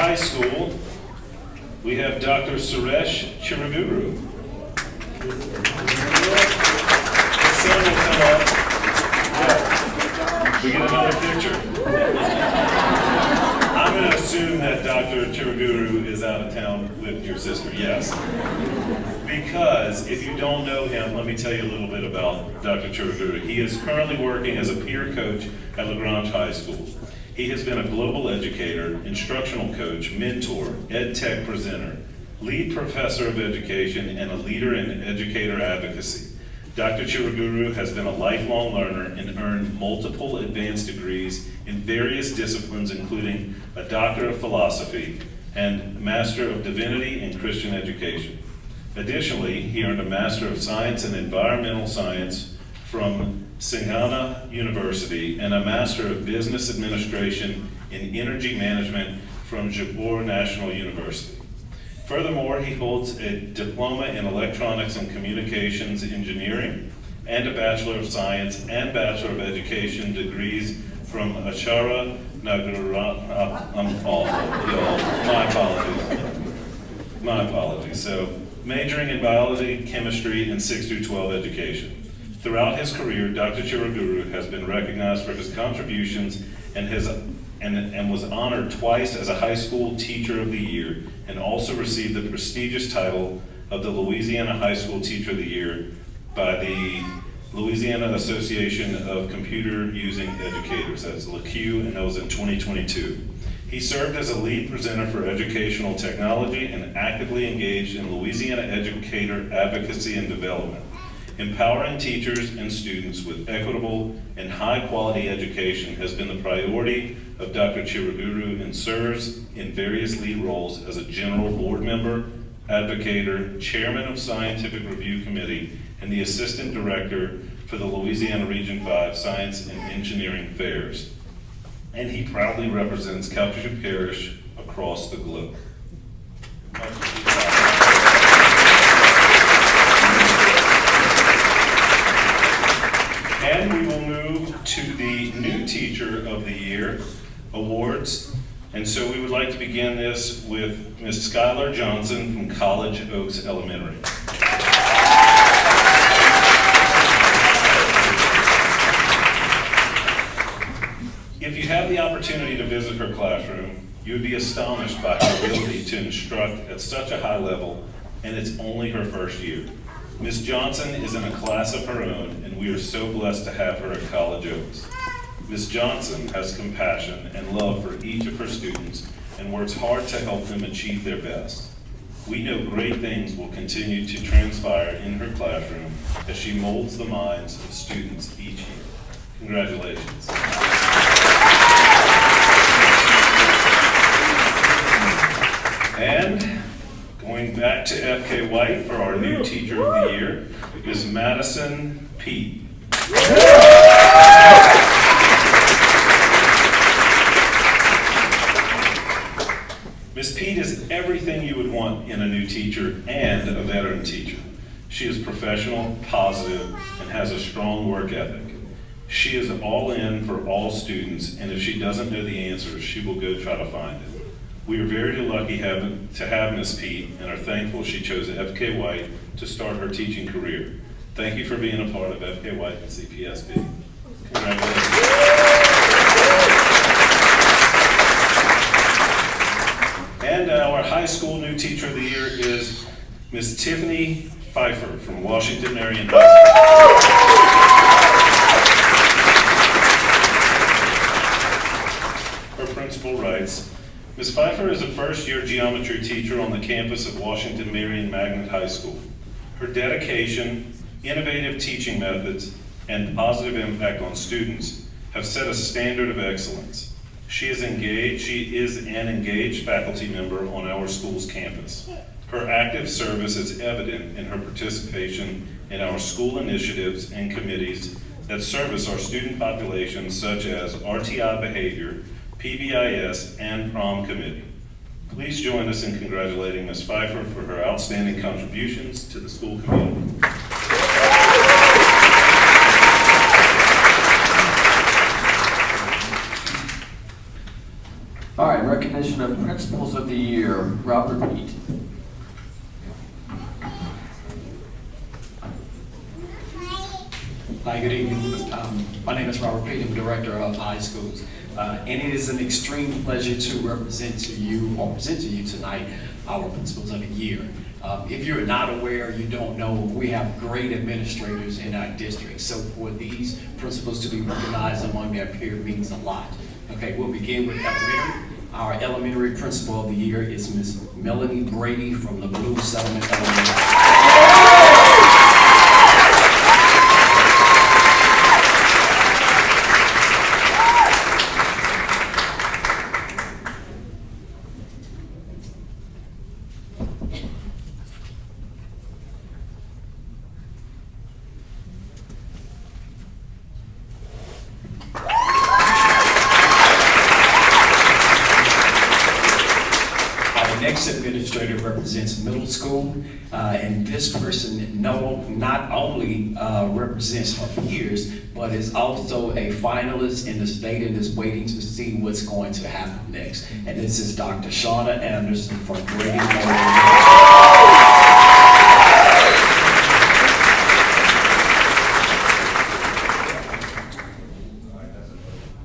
high school, we have Dr. Suresh Chiraguru. His son will come up. Yeah. We get another picture. I'm going to assume that Dr. Chiraguru is out of town with your sister, yes. Because if you don't know him, let me tell you a little bit about Dr. Chiraguru. He is currently working as a peer coach at LaGrange High School. He has been a global educator, instructional coach, mentor, ed tech presenter, lead professor of education, and a leader in educator advocacy. Dr. Chiraguru has been a lifelong learner and earned multiple advanced degrees in various disciplines, including a Doctor of Philosophy and Master of Divinity in Christian Education. Additionally, he earned a Master of Science in Environmental Science from Singana University and a Master of Business Administration in Energy Management from Jabor National University. Furthermore, he holds a Diploma in Electronics and Communications Engineering and a Bachelor of Science and Bachelor of Education degrees from Achara Nagara. I'm awful, y'all. My apologies. So, majoring in biology, chemistry, and 6 through 12 education. Throughout his career, Dr. Chiraguru has been recognized for his contributions and was honored twice as a high school teacher of the year, and also received the prestigious title of the Louisiana High School Teacher of the Year by the Louisiana Association of Computer Using Educators, that's LACU, and that was in 2022. He served as a lead presenter for educational technology and actively engaged in Louisiana educator advocacy and development. Empowering teachers and students with equitable and high-quality education has been the priority of Dr. Chiraguru, and serves in various lead roles as a general board member, advocator, chairman of Scientific Review Committee, and the assistant director for the Louisiana Region 5 Science and Engineering Fairs. And he proudly represents Calcasieu Parish across the globe. And we will move to the New Teacher of the Year awards. And so we would like to begin this with Ms. Skylar Johnson from College Oaks Elementary. If you have the opportunity to visit her classroom, you would be astonished by her ability to instruct at such a high level, and it's only her first year. Ms. Johnson is in a class of her own, and we are so blessed to have her at College Oaks. Ms. Johnson has compassion and love for each of her students and works hard to help them achieve their best. We know great things will continue to transpire in her classroom as she molds the minds of students each year. Congratulations. And going back to FK White for our New Teacher of the Year is Madison Pete. Ms. Pete is everything you would want in a new teacher and a veteran teacher. She is professional, positive, and has a strong work ethic. She is all in for all students, and if she doesn't know the answers, she will go try to find it. We are very lucky to have Ms. Pete and are thankful she chose FK White to start her teaching career. Thank you for being a part of FK White and CPSB. Congratulations. And our high school New Teacher of the Year is Ms. Tiffany Pfeiffer from Washington Marion High School. Her principal writes, Ms. Pfeiffer is a first-year geometry teacher on the campus of Washington Marion Magnet High School. Her dedication, innovative teaching methods, and positive impact on students have set a standard of excellence. She is an engaged faculty member on our school's campus. Her active service is evident in her participation in our school initiatives and committees that service our student population, such as RTI Behavior, PBIS, and Prom Committee. Please join us in congratulating Ms. Pfeiffer for her outstanding contributions to the school community. All right, recognition of Principals of the Year, Robert Reed. Hi, good evening. My name is Robert Payton, Director of High Schools. And it is an extreme pleasure to present to you tonight our Principals of the Year. If you're not aware, you don't know, we have great administrators in our district. So for these principals to be recognized among their peers means a lot. Okay, we'll begin with elementary. Our elementary Principal of the Year is Ms. Melanie Brady from the Blue Settlement Elementary. Next administrator represents middle school, and this person not only represents her peers, but is also a finalist in the state and is waiting to see what's going to happen next. And this is Dr. Shauna Anderson from Brady.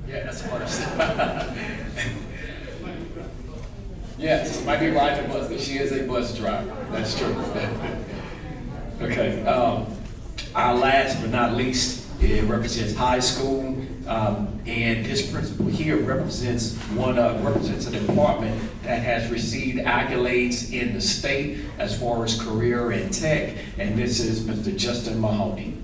Yeah, that's first. Yes, might be riding a bus, but she is a bus driver. That's true. Okay. Our last but not least, it represents high school, and this principal here represents a department that has received accolades in the state as far as career and tech, and this is Mr. Justin Mahoney.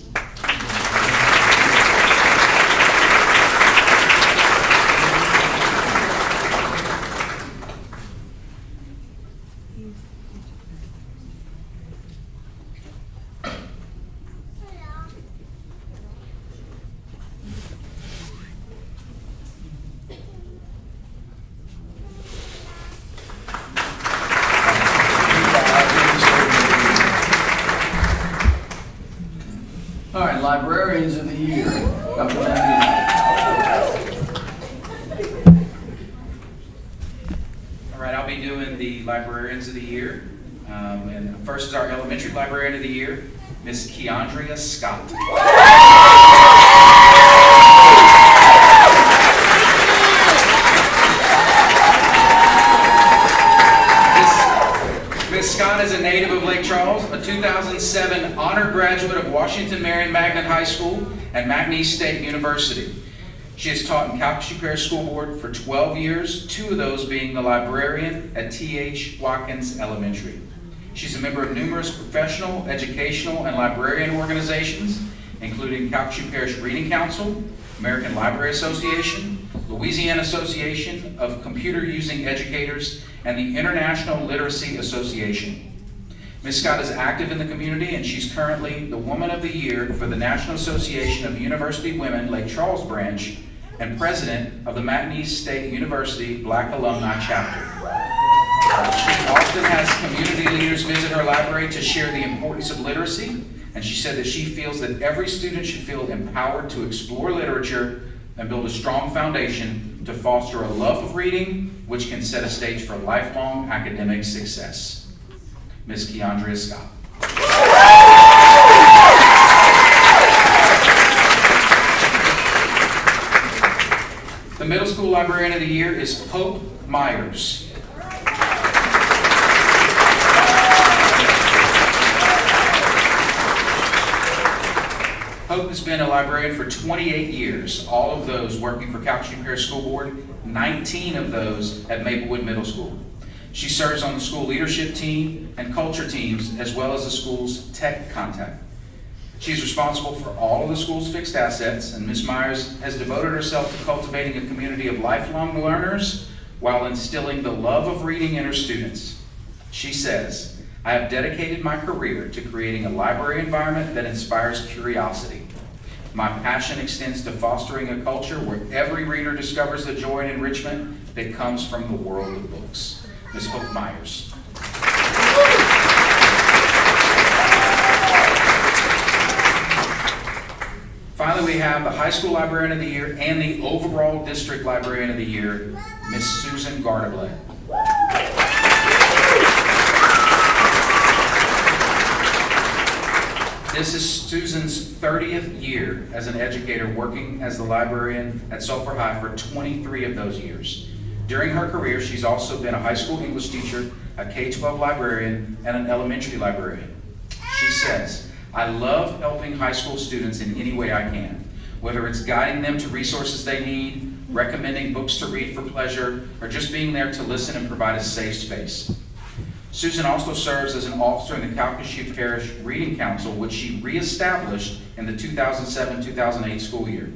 All right, Librarians of the Year, Dr. All right, I'll be doing the Librarians of the Year. And first is our Elementary Librarian of the Year, Miss Keandria Scott. Ms. Scott is a native of Lake Charles, a 2007 honor graduate of Washington Marion Magnet High School and McNeese State University. She has taught in Calcasieu Parish School Board for 12 years, 2 of those being the librarian at T.H. Watkins Elementary. She's a member of numerous professional, educational, and librarian organizations, including Calcasieu Parish Reading Council, American Library Association, Louisiana Association of Computer Using Educators, and the International Literacy Association. Ms. Scott is active in the community, and she's currently the Woman of the Year for the National Association of University Women Lake Charles Branch and president of the McNeese State University Black Alumni Chapter. She often has community leaders visit her library to share the importance of literacy, and she said that she feels that every student should feel empowered to explore literature and build a strong foundation to foster a love of reading, which can set a stage for lifelong academic success. Ms. Keandria Scott. The Middle School Librarian of the Year is Hope Myers. Hope has been a librarian for 28 years, all of those working for Calcasieu Parish School Board, 19 of those at Maplewood Middle School. She serves on the school leadership team and culture teams, as well as the school's tech contact. She's responsible for all of the school's fixed assets, and Ms. Myers has devoted herself to cultivating a community of lifelong learners while instilling the love of reading in her students. She says, "I have dedicated my career to creating a library environment that inspires curiosity. My passion extends to fostering a culture where every reader discovers the joy and enrichment that comes from the world of books." Ms. Hope Myers. finally, we have the High School Librarian of the Year and the overall District Librarian of the Year, Miss Susan Gardeblet. This is Susan's 30th year as an educator, working as the librarian at Sulphur High for 23 of those years. During her career, she's also been a high school English teacher, a K-12 librarian, and an elementary librarian. She says, "I love helping high school students in any way I can, whether it's guiding them to resources they need, recommending books to read for pleasure, or just being there to listen and provide a safe space." Susan also serves as an officer in the Calcasieu Parish Reading Council, which she reestablished in the 2007-2008 school year.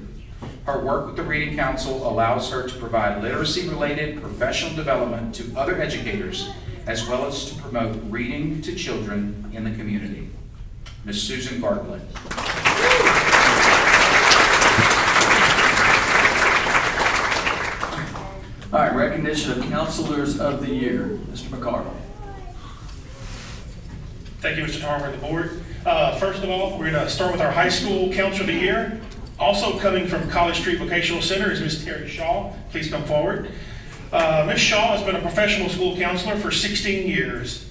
Her work with the Reading Council allows her to provide literacy-related professional development to other educators, as well as to promote reading to children in the community. Ms. Susan Gardeblet. All right, recognition of Counselors of the Year. Mr. McCardle. Thank you, Mr. Tarver and the board. First of all, we're going to start with our high school counselor of the year. Also coming from College Street Vocational Center is Ms. Terry Shaw. Please come forward. Ms. Shaw has been a professional school counselor for 16 years.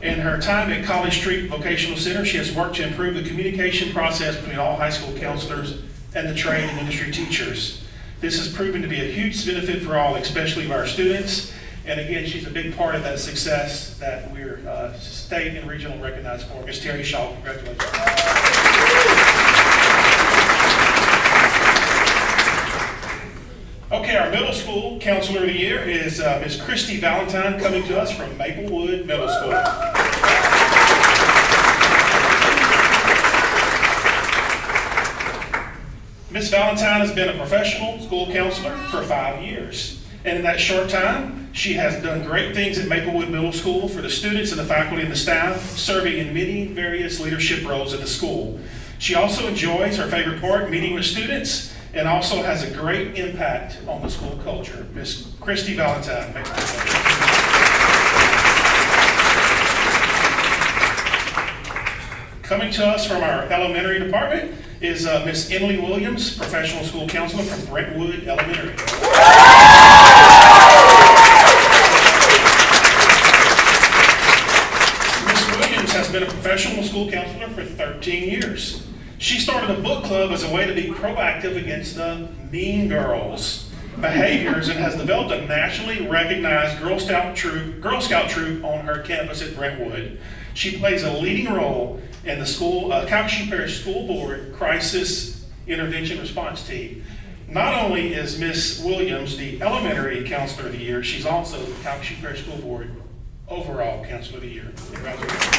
In her time at College Street Vocational Center, she has worked to improve the communication process between all high school counselors and the trade and industry teachers. This has proven to be a huge benefit for all, especially of our students. And again, she's a big part of that success that we're state and regional recognized for. Ms. Terry Shaw, congratulations. Okay, our middle school counselor of the year is Ms. Christy Valentine, coming to us from Maplewood Middle School. Ms. Valentine has been a professional school counselor for 5 years. And in that short time, she has done great things at Maplewood Middle School for the students and the faculty and the staff, serving in many various leadership roles in the school. She also enjoys her favorite part, meeting with students, and also has a great impact on the school culture. Ms. Christy Valentine. Coming to us from our elementary department is Ms. Emily Williams, professional school counselor from Brentwood Elementary. Ms. Williams has been a professional school counselor for 13 years. She started a book club as a way to be proactive against the mean girls behaviors and has developed a nationally recognized Girl Scout troop on her campus at Brentwood. She plays a leading role in the Calcasieu Parish School Board Crisis Intervention Response Team. Not only is Ms. Williams the elementary counselor of the year, she's also the Calcasieu Parish School Board overall counselor of the year. Congratulations.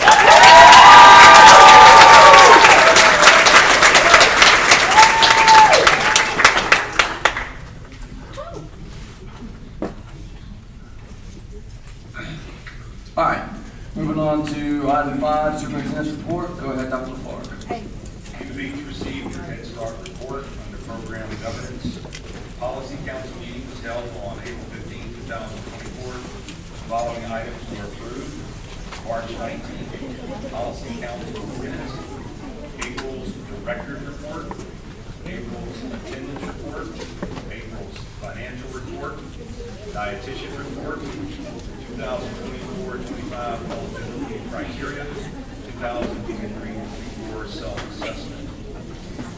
All right, moving on to item 5, Superintendent's Report. Go ahead, Dr. LaFleur. You've each received your Head Start report under Program Governance. Policy Council meeting was held on April 15, 2024. The following items were approved. March 19th, Policy Council minutes. April's Director's Report. April's Attendance Report. April's Financial Report. Dietitian Report. 2024-25 eligibility criteria. 2023-24 self-assessment.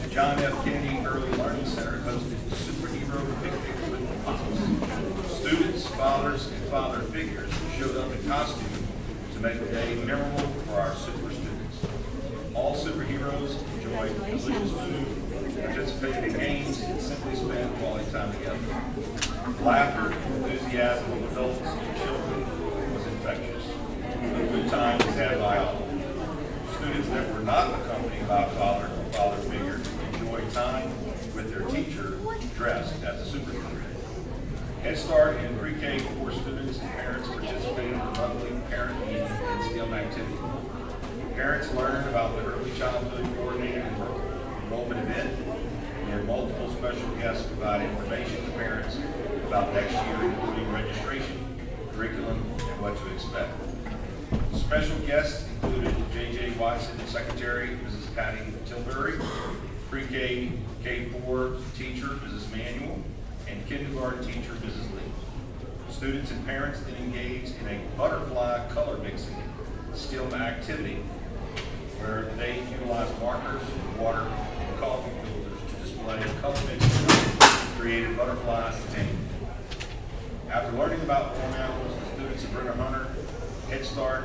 The John F. Kennedy Early Learning Center hosted Superhero Picnic with Pops. Students, fathers, and father figures showed up in costume to make the day memorable for our super students. All superheroes enjoyed delicious food, participated in games, and simply spent quality time together. Laughter, enthusiasm of adults and children was infectious. A good time was had by all. Students that were not accompanied by a father or father figure enjoyed time with their teacher dressed as a superhero. Head Start and Pre-K 4 students and parents participated in the monthly parent meeting and STEM activity. Parents learned about the early childhood coordinated enrollment event. We had multiple special guests provide information to parents about next year, including registration, curriculum, and what to expect. Special guests included J.J. Watson, Secretary, Mrs. Patty Tilbury, Pre-K, K-4 teacher, Mrs. Manuel, and kindergarten teacher, Mrs. Lee. Students and parents then engaged in a butterfly color mixing STEM activity where they utilized markers, water, and coffee filters to display color mixing created butterflies to tame. After learning about farm animals, the students of Brenner Hunter Head Start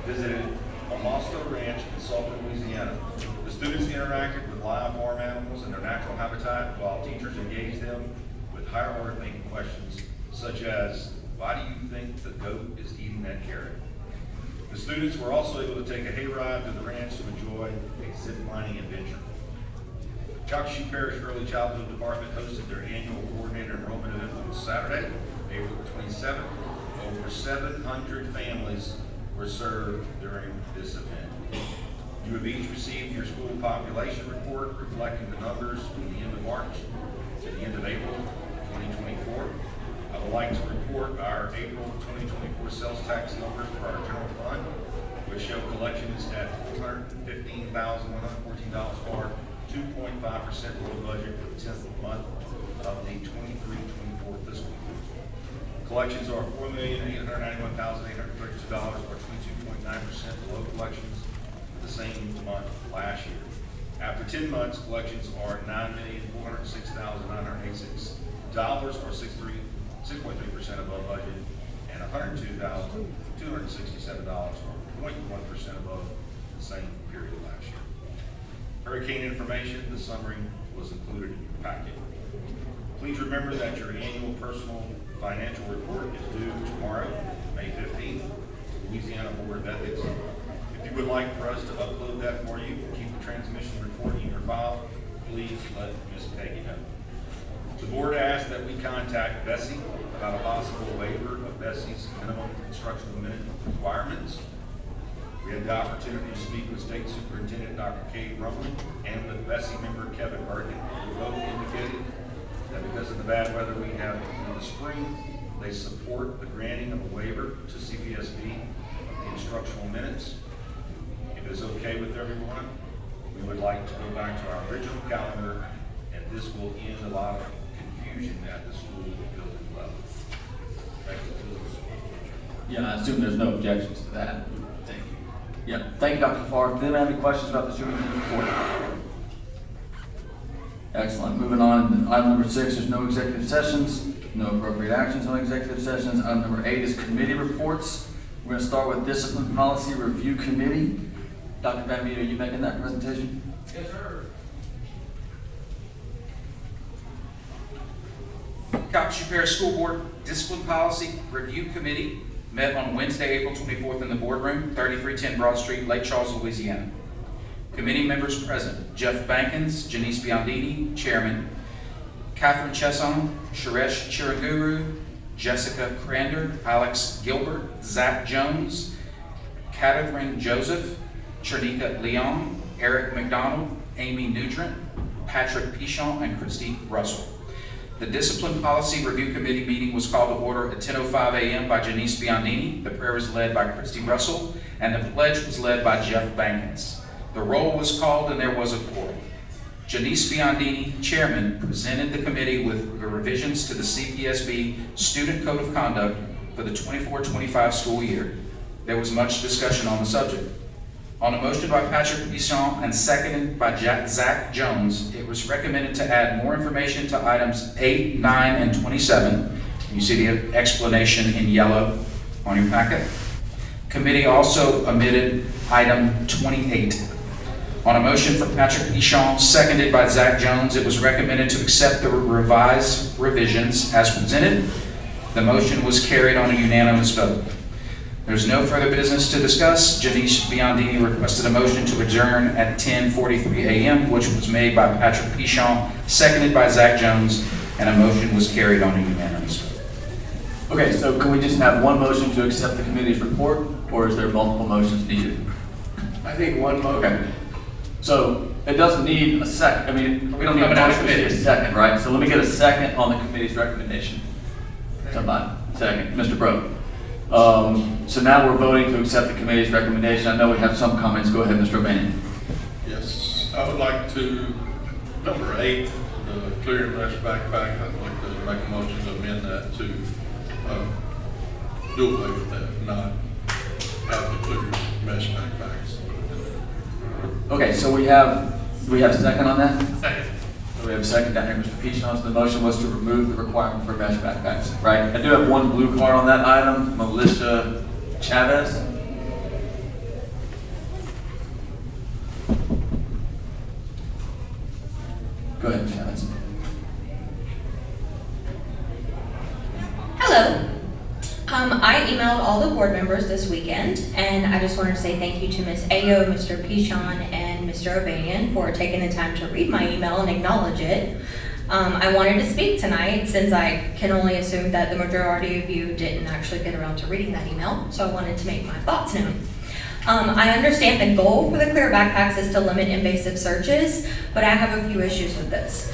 visited Amosto Ranch in Sulphur, Louisiana. The students interacted with live farm animals in their natural habitat while teachers engaged them with higher order thinking questions such as, why do you think the goat is eating that carrot? The students were also able to take a hayride to the ranch to enjoy a zip lining adventure. Calcasieu Parish Early Childhood Department hosted their annual coordinated enrollment event on Saturday, April 27th. Over 700 families were served during this event. You have each received your school population report reflecting the numbers from the end of March to the end of April 2024. I would like to report our April 2024 sales tax numbers for our general fund, which show collections at $415,114, or 2.5% below budget for the 10th month of the 23-24 fiscal year. Collections are $4,891,832, or 22.9% below collections for the same month last year. After 10 months, collections are $9,406,986, or 6.3% above budget, and $102,267, or 0.1% above the same period last year. Hurricane information, the summary was included in your packet. Please remember that your annual personal financial report is due tomorrow, May 15th, to Louisiana Board of Ethics. If you would like for us to upload that for you, keep the transmission report in your file, please let Ms. Peggy know. The board asked that we contact Bessie about a possible waiver of Bessie's minimum instructional minute requirements. We had the opportunity to speak with State Superintendent Dr. Kate Rumley and with Bessie member Kevin Burton, who both indicated that because of the bad weather we have in the spring, they support the granting of a waiver to CPSB of the instructional minutes. If it is okay with everyone, we would like to go back to our original calendar, and this will end a lot of confusion at the school building level. Thank you. Yeah, I assume there's no objections to that. Thank you. Yeah, thank you, Dr. Farr. Does anyone have any questions about the superintendent report? Excellent. Moving on, item number 6, there's no executive sessions, no appropriate actions on executive sessions. Item number 8 is committee reports. We're going to start with Discipline Policy Review Committee. Dr. Van Meter, are you making that presentation? Yes, sir. Calcasieu Parish School Board Discipline Policy Review Committee met on Wednesday, April 24th in the boardroom, 3310 Broad Street, Lake Charles, Louisiana. Committee members present: Jeff Bankins, Janice Biondini, Chairman; Catherine Chesson, Suresh Chiraguru, Jessica Crander, Alex Gilbert, Zach Jones, Catherine Joseph, Trinika Leon, Eric McDonald, Amy Nutrent, Patrick Pichon, and Christy Russell. The Discipline Policy Review Committee meeting was called to order at 10:05 a.m. by Janice Biondini. The prayer was led by Christy Russell, and the pledge was led by Jeff Bankins. The roll was called and there was a quorum. Janice Biondini, Chairman, presented the committee with the revisions to the CPSB Student Code of Conduct for the 24-25 school year. There was much discussion on the subject. On a motion by Patrick Pichon and seconded by Zach Jones, it was recommended to add more information to items 8, 9, and 27. You see the explanation in yellow on your packet. Committee also omitted item 28. On a motion from Patrick Pichon, seconded by Zach Jones, it was recommended to accept the revised revisions as presented. The motion was carried on a unanimous vote. There's no further business to discuss. Janice Biondini requested a motion to adjourn at 10:43 a.m., which was made by Patrick Pichon, seconded by Zach Jones, and a motion was carried on a unanimous vote. Okay, so can we just have one motion to accept the committee's report, or is there multiple motions needed? I think one motion. Okay. So it doesn't need a second. I mean, we don't need a Coming out of motion, we need a committee. second, right? So let me get a second on the committee's recommendation. Somebody, second, Mr. Bro. So now we're voting to accept the committee's recommendation. I know we have some comments. Go ahead, Mr. O'Bannon. Yes, I would like to Number 8, the clear and mesh backpack, I'd like to make a motion to amend that to do away with that, not have the clear mesh backpacks. Okay, so we have a second on that? Second. We have a second down here, Mr. Peachon. So the motion was to remove the requirement for mesh backpacks, right? I do have one blue card on that item, Melissa Chavez. Go ahead, Ms. Chavez. Hello. I emailed all the board members this weekend, and I just wanted to say thank you to Ms. Ayo, Mr. Pichon, and Mr. O'Banian for taking the time to read my email and acknowledge it. I wanted to speak tonight since I can only assume that the majority of you didn't actually get around to reading that email, so I wanted to make my thoughts known. I understand the goal for the clear backpacks is to limit invasive searches, but I have a few issues with this.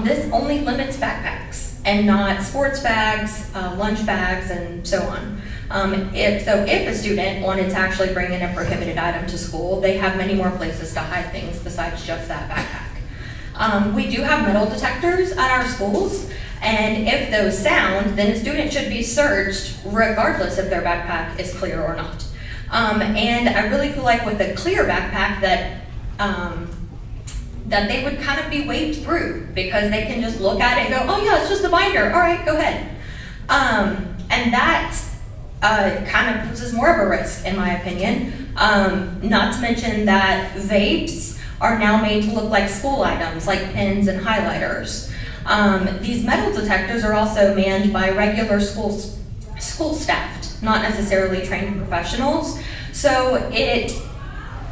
This only limits backpacks and not sports bags, lunch bags, and so on. If a student wanted to actually bring in a prohibited item to school, they have many more places to hide things besides just that backpack. We do have metal detectors at our schools, and if those sound, then a student should be searched regardless if their backpack is clear or not. And I really feel like with a clear backpack that they would kind of be waved through because they can just look at it and go, oh yeah, it's just a binder, all right, go ahead. And that kind of poses more of a risk in my opinion. Not to mention that vapes are now made to look like school items, like pens and highlighters. These metal detectors are also manned by regular school staff, not necessarily trained professionals. So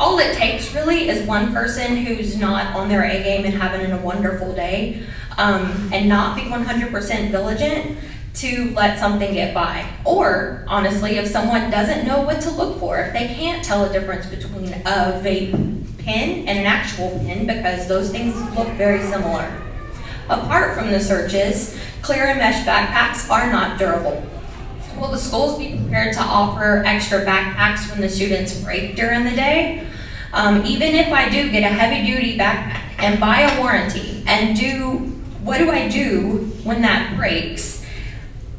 all it takes really is one person who's not on their A game and having a wonderful day, and not be 100% diligent to let something get by. Or honestly, if someone doesn't know what to look for, if they can't tell a difference between a vape pen and an actual pen, because those things look very similar. Apart from the searches, clear and mesh backpacks are not durable. Will the schools be prepared to offer extra backpacks when the students break during the day? Even if I do get a heavy-duty backpack and buy a warranty and what do I do when that breaks?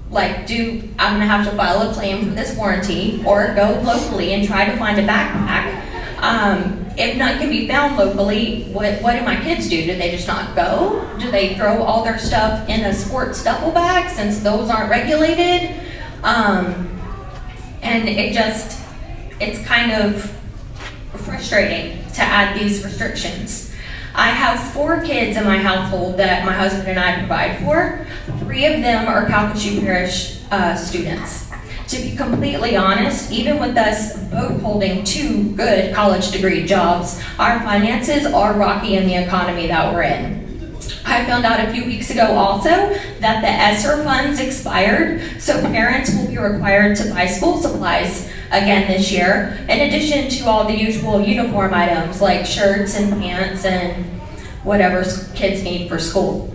Like, I'm gonna have to file a claim for this warranty or go locally and try to find a backpack. If none can be found locally, what do my kids do? Do they just not go? Do they throw all their stuff in a sports duffel bag since those aren't regulated? And it's kind of frustrating to add these restrictions. I have 4 kids in my household that my husband and I provide for. 3 of them are Calcasieu Parish students. To be completely honest, even with us both holding 2 good college degree jobs, our finances are rocky in the economy that we're in. I found out a few weeks ago also that the ESSER funds expired, so parents will be required to buy school supplies again this year, in addition to all the usual uniform items like shirts and pants and whatever kids need for school.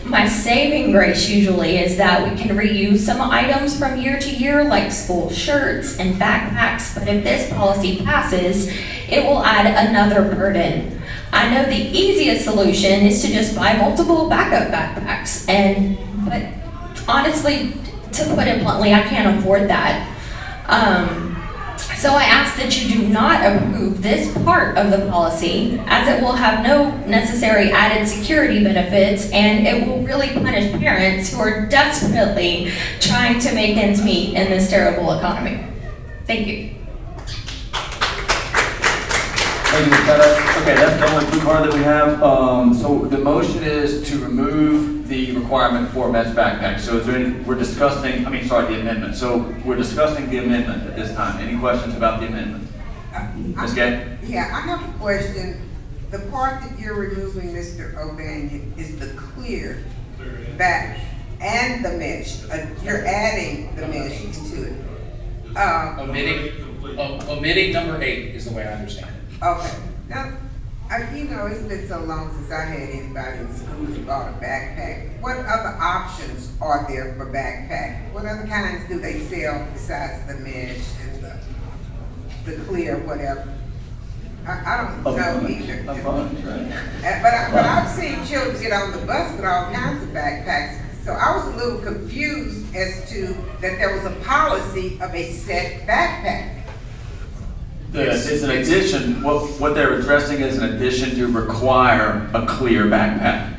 My saving grace usually is that we can reuse some items from year to year, like school shirts and backpacks, but if this policy passes, it will add another burden. I know the easiest solution is to just buy multiple backup backpacks, but honestly, to put it bluntly, I can't afford that. So I ask that you do not approve this part of the policy, as it will have no necessary added security benefits, and it will really punish parents who are desperately trying to make ends meet in this terrible economy. Thank you. Thank you, Ms. Pettis. Okay, that's the only blue card that we have. So the motion is to remove the requirement for mesh backpacks. So is there any, the amendment. So we're discussing the amendment at this time. Any questions about the amendment? Ms. Gay? Yeah, I have a question. The part that you're removing, Mr. O'Banian, is the clear back and the mesh. You're adding the mesh to it. Omitting number 8 is the way I understand it. Okay. Now, it's been so long since I had anybody in school who bought a backpack. What other options are there for backpack? What other kinds do they sell besides the mesh and the clear, whatever? I don't know either. A bunch, right? But I've seen children get on the bus with all kinds of backpacks. So I was a little confused as to that there was a policy of a set backpack. It's an addition, what they're addressing is an addition to require a clear backpack.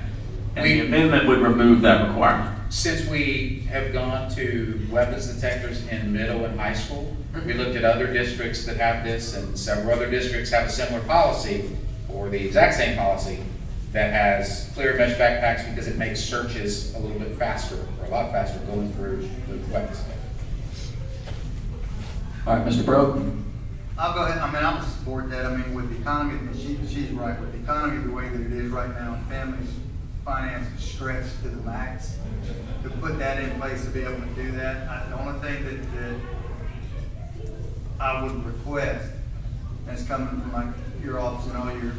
And the amendment would remove that requirement. Since we have gone to weapons detectors in middle and high school, we looked at other districts that have this, and several other districts have a similar policy, or the exact same policy, that has clear mesh backpacks because it makes searches a little bit faster, or a lot faster, going through the weapons detector. All right, Mr. Brogue? I'll go ahead, I mean, I'll support that. I mean, with the economy, she's right, with the economy the way that it is right now, and families' finances stretched to the max, to put that in place to be able to do that, the only thing that I would request, and it's coming from like your office and all your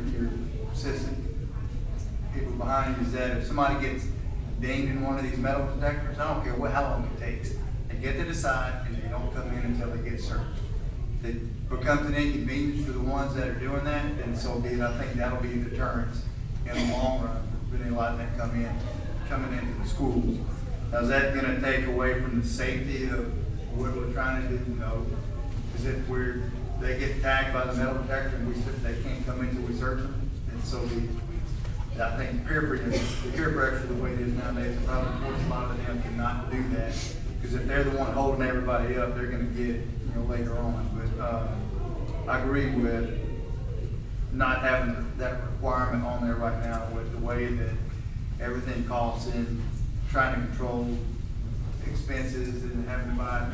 assistant people behind you, is that if somebody gets dinged in one of these metal detectors, I don't care how long it takes, they get to decide and they don't come in until they get searched. If it becomes an inconvenience for the ones that are doing that, then so be it. I think that'll be a deterrence in the long run for any letting that coming into the schools. Now, is that gonna take away from the safety of what we're trying to do? No. Because if they get tagged by the metal detector and they can't come in until we search them, and so I think peer pressure, the way it is nowadays, will probably force a lot of them to not do that. Because if they're the one holding everybody up, they're gonna get it, later on. But I agree with not having that requirement on there right now with the way that everything costs and trying to control expenses and having to buy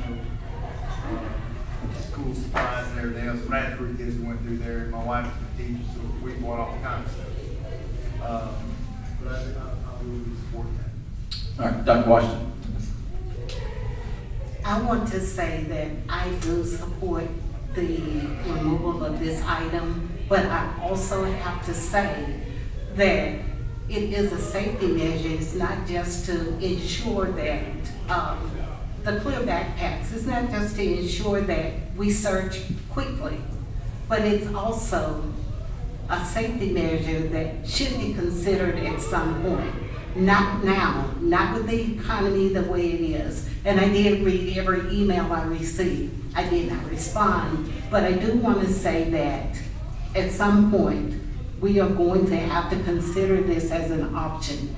school supplies and everything else. When I had 3 kids that went through there, my wife was a teacher, so we bought all kinds of stuff. But I really support that. All right, Dr. Washington. I want to say that I do support the removal of this item, but I also have to say that it is a safety measure. It's not just to ensure that the clear backpacks, it's not just to ensure that we search quickly, but it's also a safety measure that should be considered at some point. Not now, not with the economy the way it is. And I did read every email I received. I did not respond, but I do want to say that at some point, we are going to have to consider this as an option.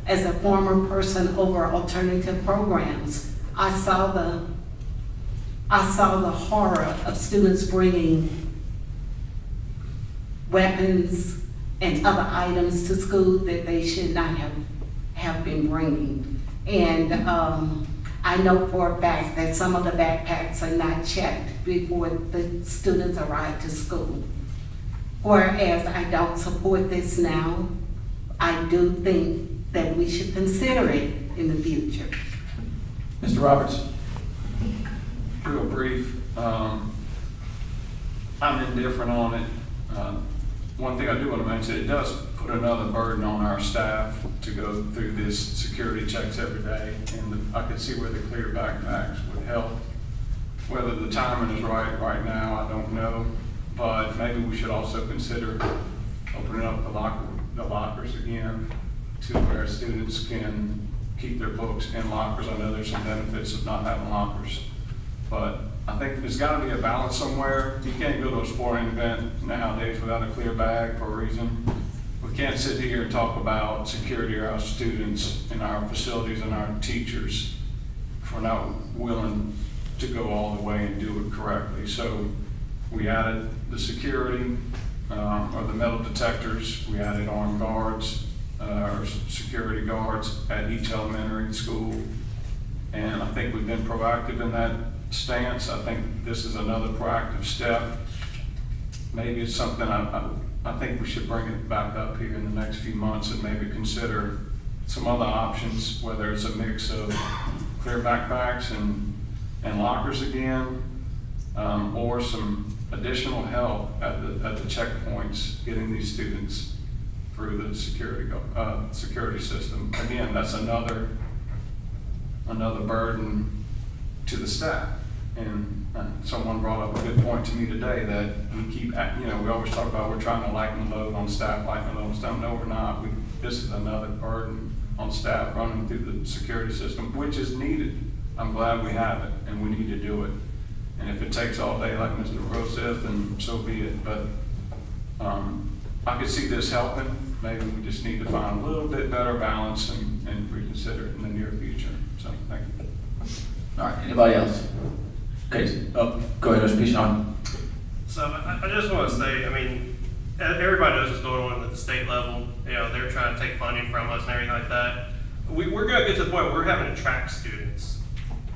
As a former person over alternative programs, I saw the horror of students bringing weapons and other items to school that they should not have been bringing. And I know for a fact that some of the backpacks are not checked before the students arrive to school. Whereas I don't support this now, I do think that we should consider it in the future. Mr. Roberts. Real brief, I'm indifferent on it. One thing I do want to mention, it does put another burden on our staff to go through this security checks every day, and I could see where the clear backpacks would help. Whether the timing is right now, I don't know, but maybe we should also consider opening up the lockers again to where students can keep their books in lockers. I know there's some benefits of not having lockers, but I think there's got to be a balance somewhere. You can't go to a sporting event nowadays without a clear bag for a reason. We can't sit here and talk about security of our students and our facilities and our teachers if we're not willing to go all the way and do it correctly. So we added the security, or the metal detectors. We added armed guards, or security guards at each elementary school. And I think we've been proactive in that stance. I think this is another proactive step. Maybe it's something I think we should bring it back up here in the next few months and maybe consider some other options, whether it's a mix of clear backpacks and lockers again, or some additional help at the checkpoints, getting these students through the security system. Again, that's another burden to the staff. And someone brought up a good point to me today that we keep, we always talk about we're trying to lighten the load on staff, lighten the load on staff. No, we're not. This is another burden on staff running through the security system, which is needed. I'm glad we have it, and we need to do it. And if it takes all day, like Mr. Rose says, then so be it. But I could see this helping. Maybe we just need to find a little bit better balance and reconsider it in the near future. So, thank you. All right, anybody else? Okay, go ahead, Mr. Pichon. So I just want to say, I mean, everybody knows what's going on at the state level. You know, they're trying to take funding from us and everything like that. We're going to get to the point where we're having to track students.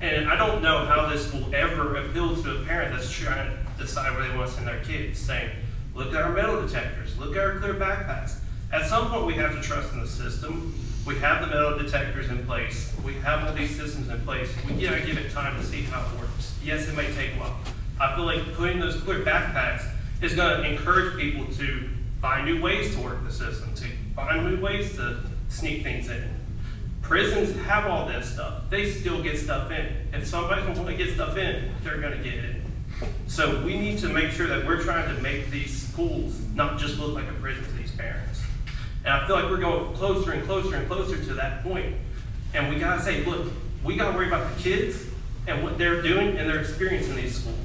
And I don't know how this will ever appeal to a parent that's trying to decide where they want to send their kids, saying, look at our metal detectors, look at our clear backpacks. At some point, we have to trust in the system. We have the metal detectors in place. We have all these systems in place. We gotta give it time to see how it works. Yes, it may take a while. I feel like putting those clear backpacks is gonna encourage people to find new ways to work the system, to find new ways to sneak things in. Prisons have all this stuff. They still get stuff in. If somebody's gonna want to get stuff in, they're gonna get it. So we need to make sure that we're trying to make these schools not just look like a prison to these parents. And I feel like we're going closer and closer and closer to that point. And we gotta say, look, we gotta worry about the kids and what they're doing and their experience in these schools.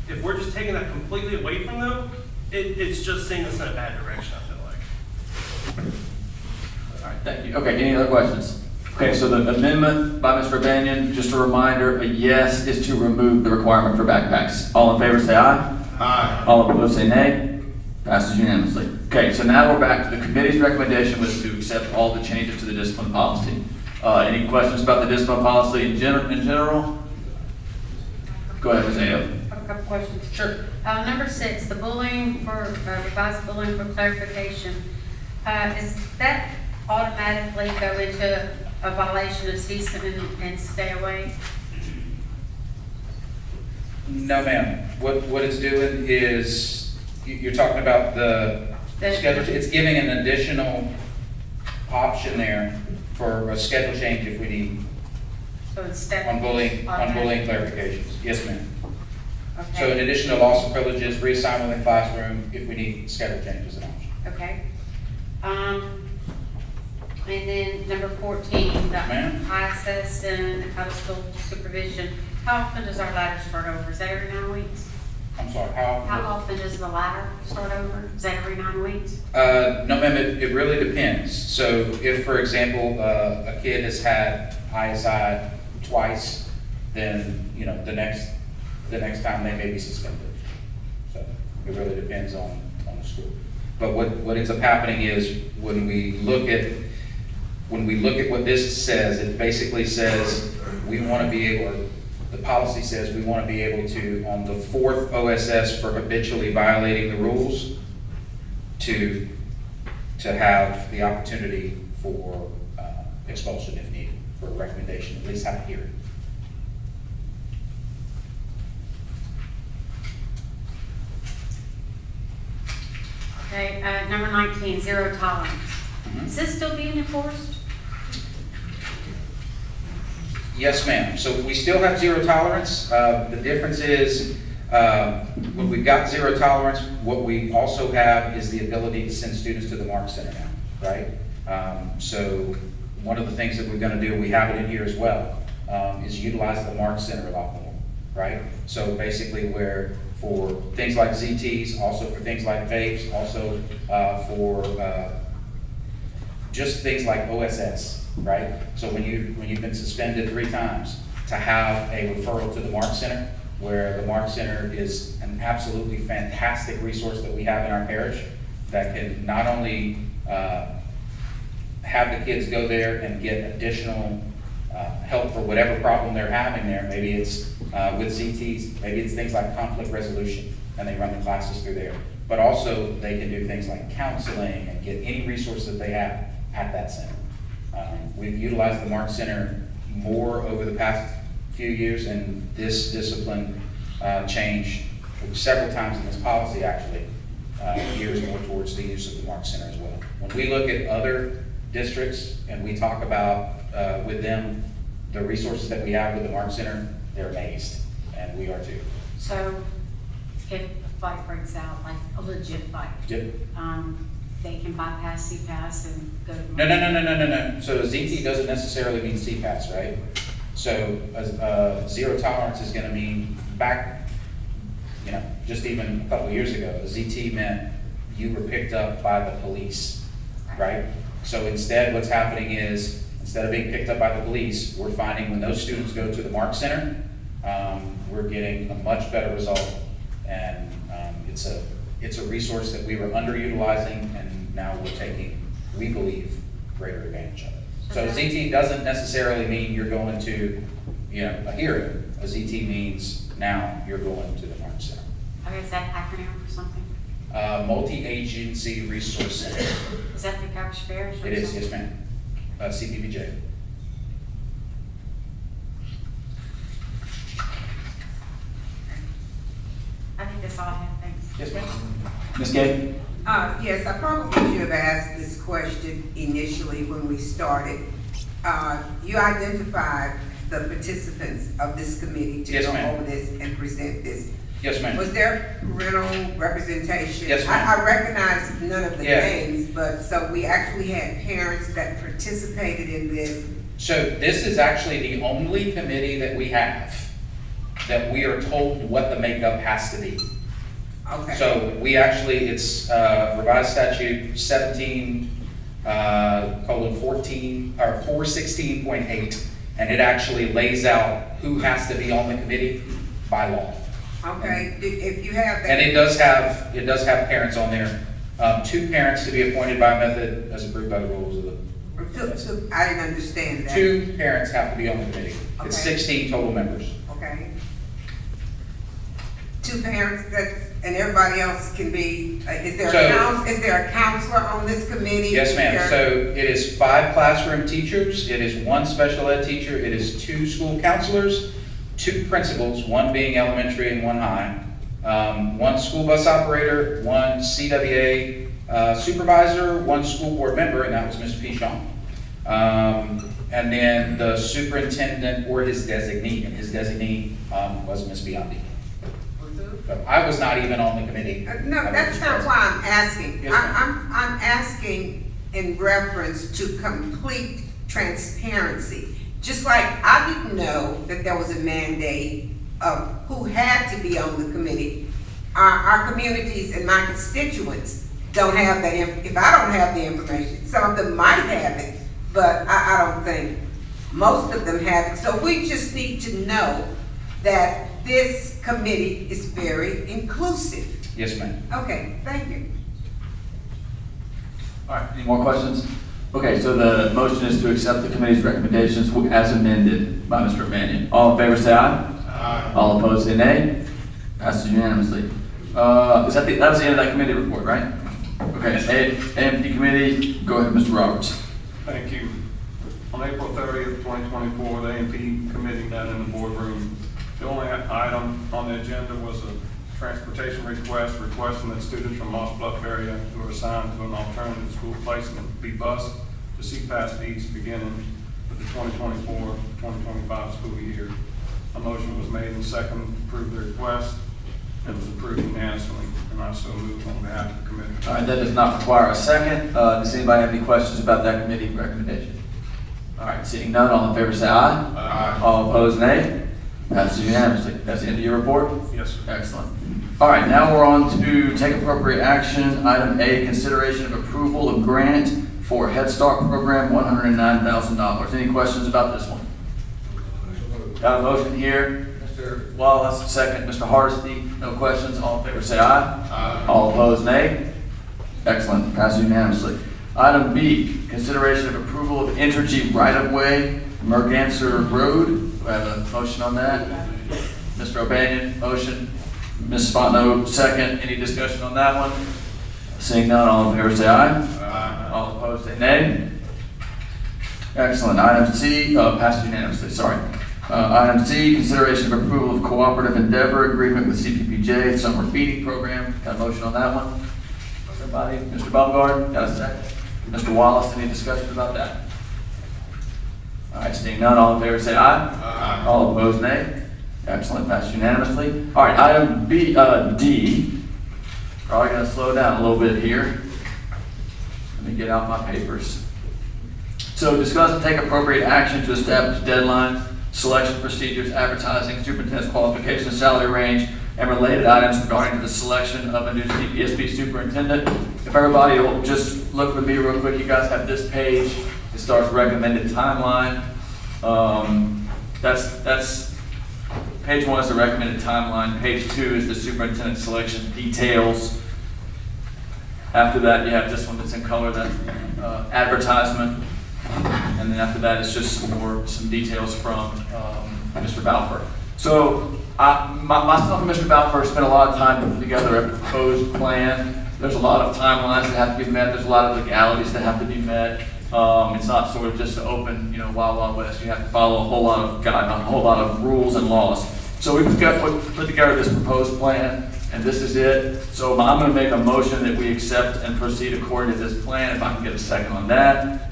If we're just taking that completely away from them, it's just sending us in a bad direction, I feel like. All right, thank you. Okay, any other questions? Okay, so the amendment by Mr. Banyan, just a reminder, a yes is to remove the requirement for backpacks. All in favor say aye. Aye. All opposed say nay. Passes unanimously. Okay, so now we're back to the committee's recommendation was to accept all the changes to the discipline policy. Any questions about the discipline policy in general? Go ahead, Ms. Ayo. I have a couple questions. Sure. Number 6, the bullying for, revised bullying for clarification. Is that automatically go into a violation of cease and stay away? No, ma'am. What it's doing is, you're talking about the schedule, it's giving an additional option there for a schedule change if we need So instead on of bullying automatic- clarifications. Yes, ma'am. Okay. So in addition to loss of privileges, reassignment in the classroom, if we need schedule changes an option. Okay. And then number 14, the Ma'am? ISS and out of school supervision. How often does our ladder start over? Is that every 9 weeks? I'm sorry, how? How often does the ladder start over? Is that every 9 weeks? No, ma'am, it really depends. So if, for example, a kid has had ISI twice, then, the next time they may be suspended. So it really depends on the school. But what ends up happening is when we look at what this says, it basically says we want to be able, the policy says we want to be able to, on the 4th OSS for habitually violating the rules, to have the opportunity for expulsion if needed, for a recommendation, at least have a hearing. Okay, number 19, zero tolerance. Is this still being enforced? Yes, ma'am. So we still have zero tolerance. The difference is, when we've got zero tolerance, what we also have is the ability to send students to the MARC Center now, right? So one of the things that we're going to do, we have it in here as well, is utilize the MARC Center a lot more, right? So basically where for things like ZTs, also for things like vapes, also for just things like OSS, right? So when you've been suspended 3 times, to have a referral to the MARC Center, where the MARC Center is an absolutely fantastic resource that we have in our parish that can not only have the kids go there and get additional help for whatever problem they're having there. Maybe it's with ZTs, maybe it's things like conflict resolution, and they run the classes through there. But also, they can do things like counseling and get any resource that they have at that center. We've utilized the MARC Center more over the past few years, and this discipline change several times in this policy actually gears more towards the use of the MARC Center as well. When we look at other districts and we talk about with them the resources that we have with the MARC Center, they're amazed. and we are too. So if a fight breaks out, like a legit fight, Yep. they can bypass CPAS and go to. No. So ZT doesn't necessarily mean CPAS, right? So zero tolerance is gonna mean back, just even a couple of years ago, a ZT meant you were picked up by the police, right? So instead, what's happening is, instead of being picked up by the police, we're finding when those students go to the MARC Center, we're getting a much better result. And it's a resource that we were underutilizing, and now we're taking, we believe, greater advantage of it. So ZT doesn't necessarily mean you're going to, a hearing. A ZT means now you're going to the MARC Center. Okay, is that acronym for something? Multi-Agency Resource Center. Is that the Couch Bears? It is, yes ma'am. CPPJ. I think that's all I have, thanks. Yes ma'am. Ms. Gay? Yes, I probably should have asked this question initially when we started. You identified the participants of this committee to Yes, go ma'am. over this and present this. Yes ma'am. Was there parental representation? Yes, ma'am. I recognize none of the Yeah. names, but so we actually had parents that participated in this. So this is actually the only committee that we have that we are told what the makeup has to be. Okay. So we actually, it's revised statute 17:14, or 416.8, and it actually lays out who has to be on the committee by law. Okay, if you have that. And it does have parents on there. 2 parents to be appointed by method as approved by the rules of the. I didn't understand that. 2 parents have to be on the committee. It's Okay. 16 total members. Okay. 2 parents and everybody else can be, is there a counselor on this committee? Yes, ma'am. Is there- So it is 5 classroom teachers, it is 1 special ed teacher, it is 2 school counselors, 2 principals, 1 being elementary and 1 high, 1 school bus operator, 1 CWA supervisor, 1 school board member, and that was Mr. Pichon. And then the superintendent or his designee, and his designee was Ms. Biondi. But I was not even on the committee. No, that's not why I'm asking. Yes, ma'am. I'm asking in reference to complete transparency. Just like I didn't know that there was a mandate of who had to be on the committee. Our communities and my constituents don't have that, if I don't have the information, some of them might have it, but I don't think most of them have it. So we just need to know that this committee is very inclusive. Yes, ma'am. Okay, thank you. All right, any more questions? Okay, so the motion is to accept the committee's recommendations as amended by Mr. Mannion. All in favor, say aye. Aye. All opposed, say nay. Passes unanimously. That was the end of that committee report, right? Okay, AMP committee, go ahead, Mr. Roberts. Thank you. On April 30th, 2024, the AMP committee met in the boardroom. The only item on the agenda was a transportation request requesting that students from Moss Bluff area who are assigned to an alternative school placement be bused to CPAS East beginning with the 2024-2025 school year. A motion was made and seconded to approve the request and was approved unanimously, and I so move on behalf of the committee. All right, that does not require a second. Does anybody have any questions about that committee recommendation? All right, seeing none, all in favor say aye. Aye. All opposed, nay. Passes unanimously. That's the end of your report? Yes, sir. Excellent. All right, now we're on to take appropriate action. Item A, consideration of approval of grant for Head Start program, $109,000. Any questions about this one? Got a motion here. Mr. Wallace, second. Mr. Hardesty, no questions. All in favor say aye. Aye. All opposed, nay. Excellent. Passes unanimously. Item B, consideration of approval of Entergy right-of-way, Merganser Road. Do I have a motion on that? Mr. O'Banion, motion. Ms. Spotno, second. Any discussion on that one? Seeing none, all in favor say aye. Aye. All opposed say nay. Excellent. Item C, passed unanimously, sorry. Item C, consideration of approval of cooperative endeavor agreement with CPPJ summer feeding program. Got a motion on that one? Everybody? Mr. Baumgart, got a second? Mr. Wallace, any discussion about that? All right, seeing none, all in favor say aye. Aye. All opposed, nay. Excellent, passed unanimously. All right, item D. Probably gonna slow down a little bit here. Let me get out my papers. So discuss and take appropriate action to establish deadlines, selection procedures, advertising, superintendent's qualifications, salary range, and related items regarding to the selection of a new CPSB superintendent. If everybody will just look with me real quick, you guys have this page. It starts recommended timeline. That's page 1 is the recommended timeline. Page 2 is the superintendent selection details. After that, you have this one that's in color, that advertisement. And then after that, it's just some details from Mr. Balfour. So myself and Mr. Balfour spent a lot of time putting together a proposed plan. There's a lot of timelines that have to be met. There's a lot of legalities that have to be met. It's not sort of just an open, wild, wild west. You have to follow a whole lot of rules and laws. So we put together this proposed plan, and this is it. So I'm going to make a motion that we accept and proceed according to this plan. If I can get a second on that.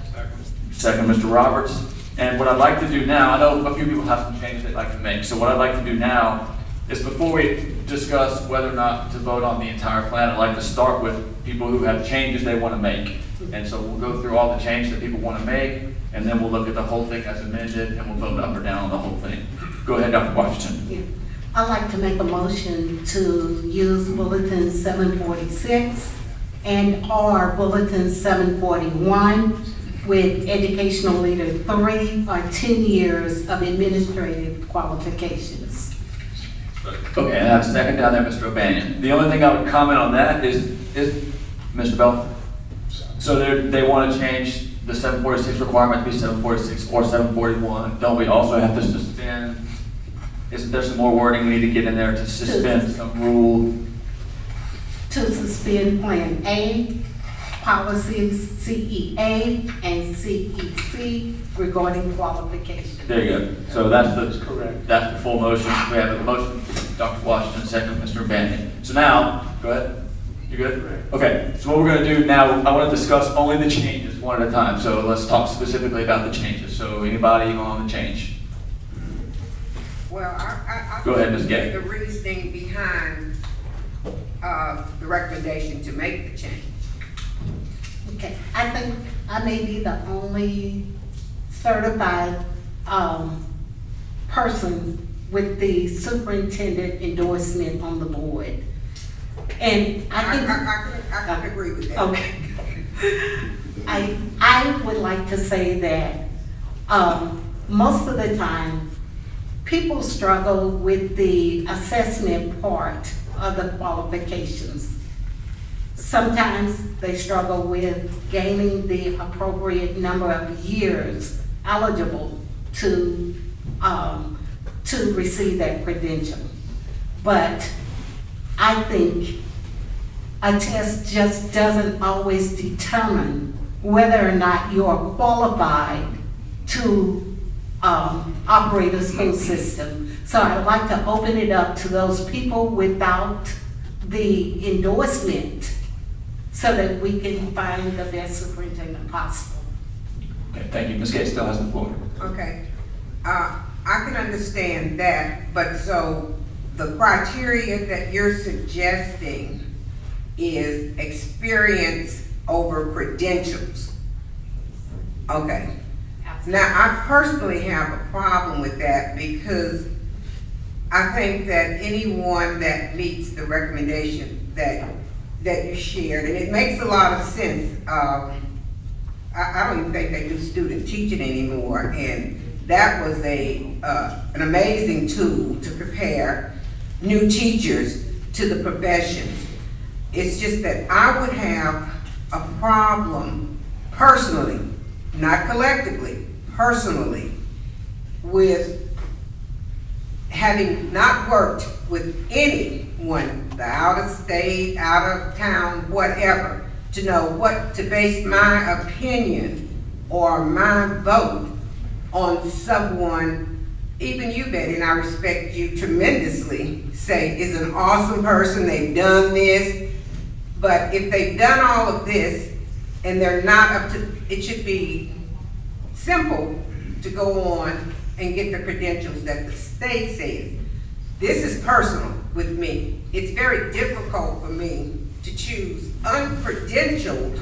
Second, Mr. Roberts. And what I'd like to do now, I know a few people have some changes they'd like to make. So what I'd like to do now is, before we discuss whether or not to vote on the entire plan, I'd like to start with people who have changes they want to make. And so we'll go through all the changes that people want to make, and then we'll look at the whole thing as amended, and we'll vote up or down on the whole thing. Go ahead, Dr. Washington. Yeah. I'd like to make a motion to use Bulletin 746 and or Bulletin 741 with Educational Leader 3 or 10 years of administrative qualifications. Okay, and I have a second down there, Mr. O'Banion. The only thing I would comment on that is Mr. Bell. So they want to change the 746 requirement to be 746 or 741. Don't we also have to suspend? Isn't there some more wording we need to get in there to suspend some rule? To suspend Plan A, policies CEA and CEC regarding qualifications. There you go. So that's correct. That's the full motion. We have a motion, Dr. Washington, second, Mr. O'Banion. So now, go ahead. You good? Okay. So what we're going to do now, I want to discuss only the changes one at a time. So let's talk specifically about the changes. So anybody on the change? Well, I Go ahead, Ms. Gay. The reasoning behind the recommendation to make the change. Okay, I think I may be the only certified person with the superintendent endorsement on the board. And I can agree with that. Okay. I would like to say that most of the time, people struggle with the assessment part of the qualifications. Sometimes they struggle with gaining the appropriate number of years eligible to receive that credential. But I think a test just doesn't always determine whether or not you're qualified to operate a school system. So I'd like to open it up to those people without the endorsement so that we can find the best superintendent possible. Okay, thank you. Ms. Gay still has the floor. Okay. I can understand that, but so the criteria that you're suggesting is experience over credentials. Okay. Now, I personally have a problem with that because I think that anyone that meets the recommendation that you shared, and it makes a lot of sense. I don't even think they do student teaching anymore, and that was an amazing tool to prepare new teachers to the professions. It's just that I would have a problem personally, not collectively, personally, with having not worked with anyone, the out of state, out of town, whatever, to know what to base my opinion or my vote on someone, even you, Betty, and I respect you tremendously, say is an awesome person, they've done this, but if they've done all of this and they're not up to, it should be simple to go on and get the credentials that the state says. this is personal with me. It's very difficult for me to choose uncredentialed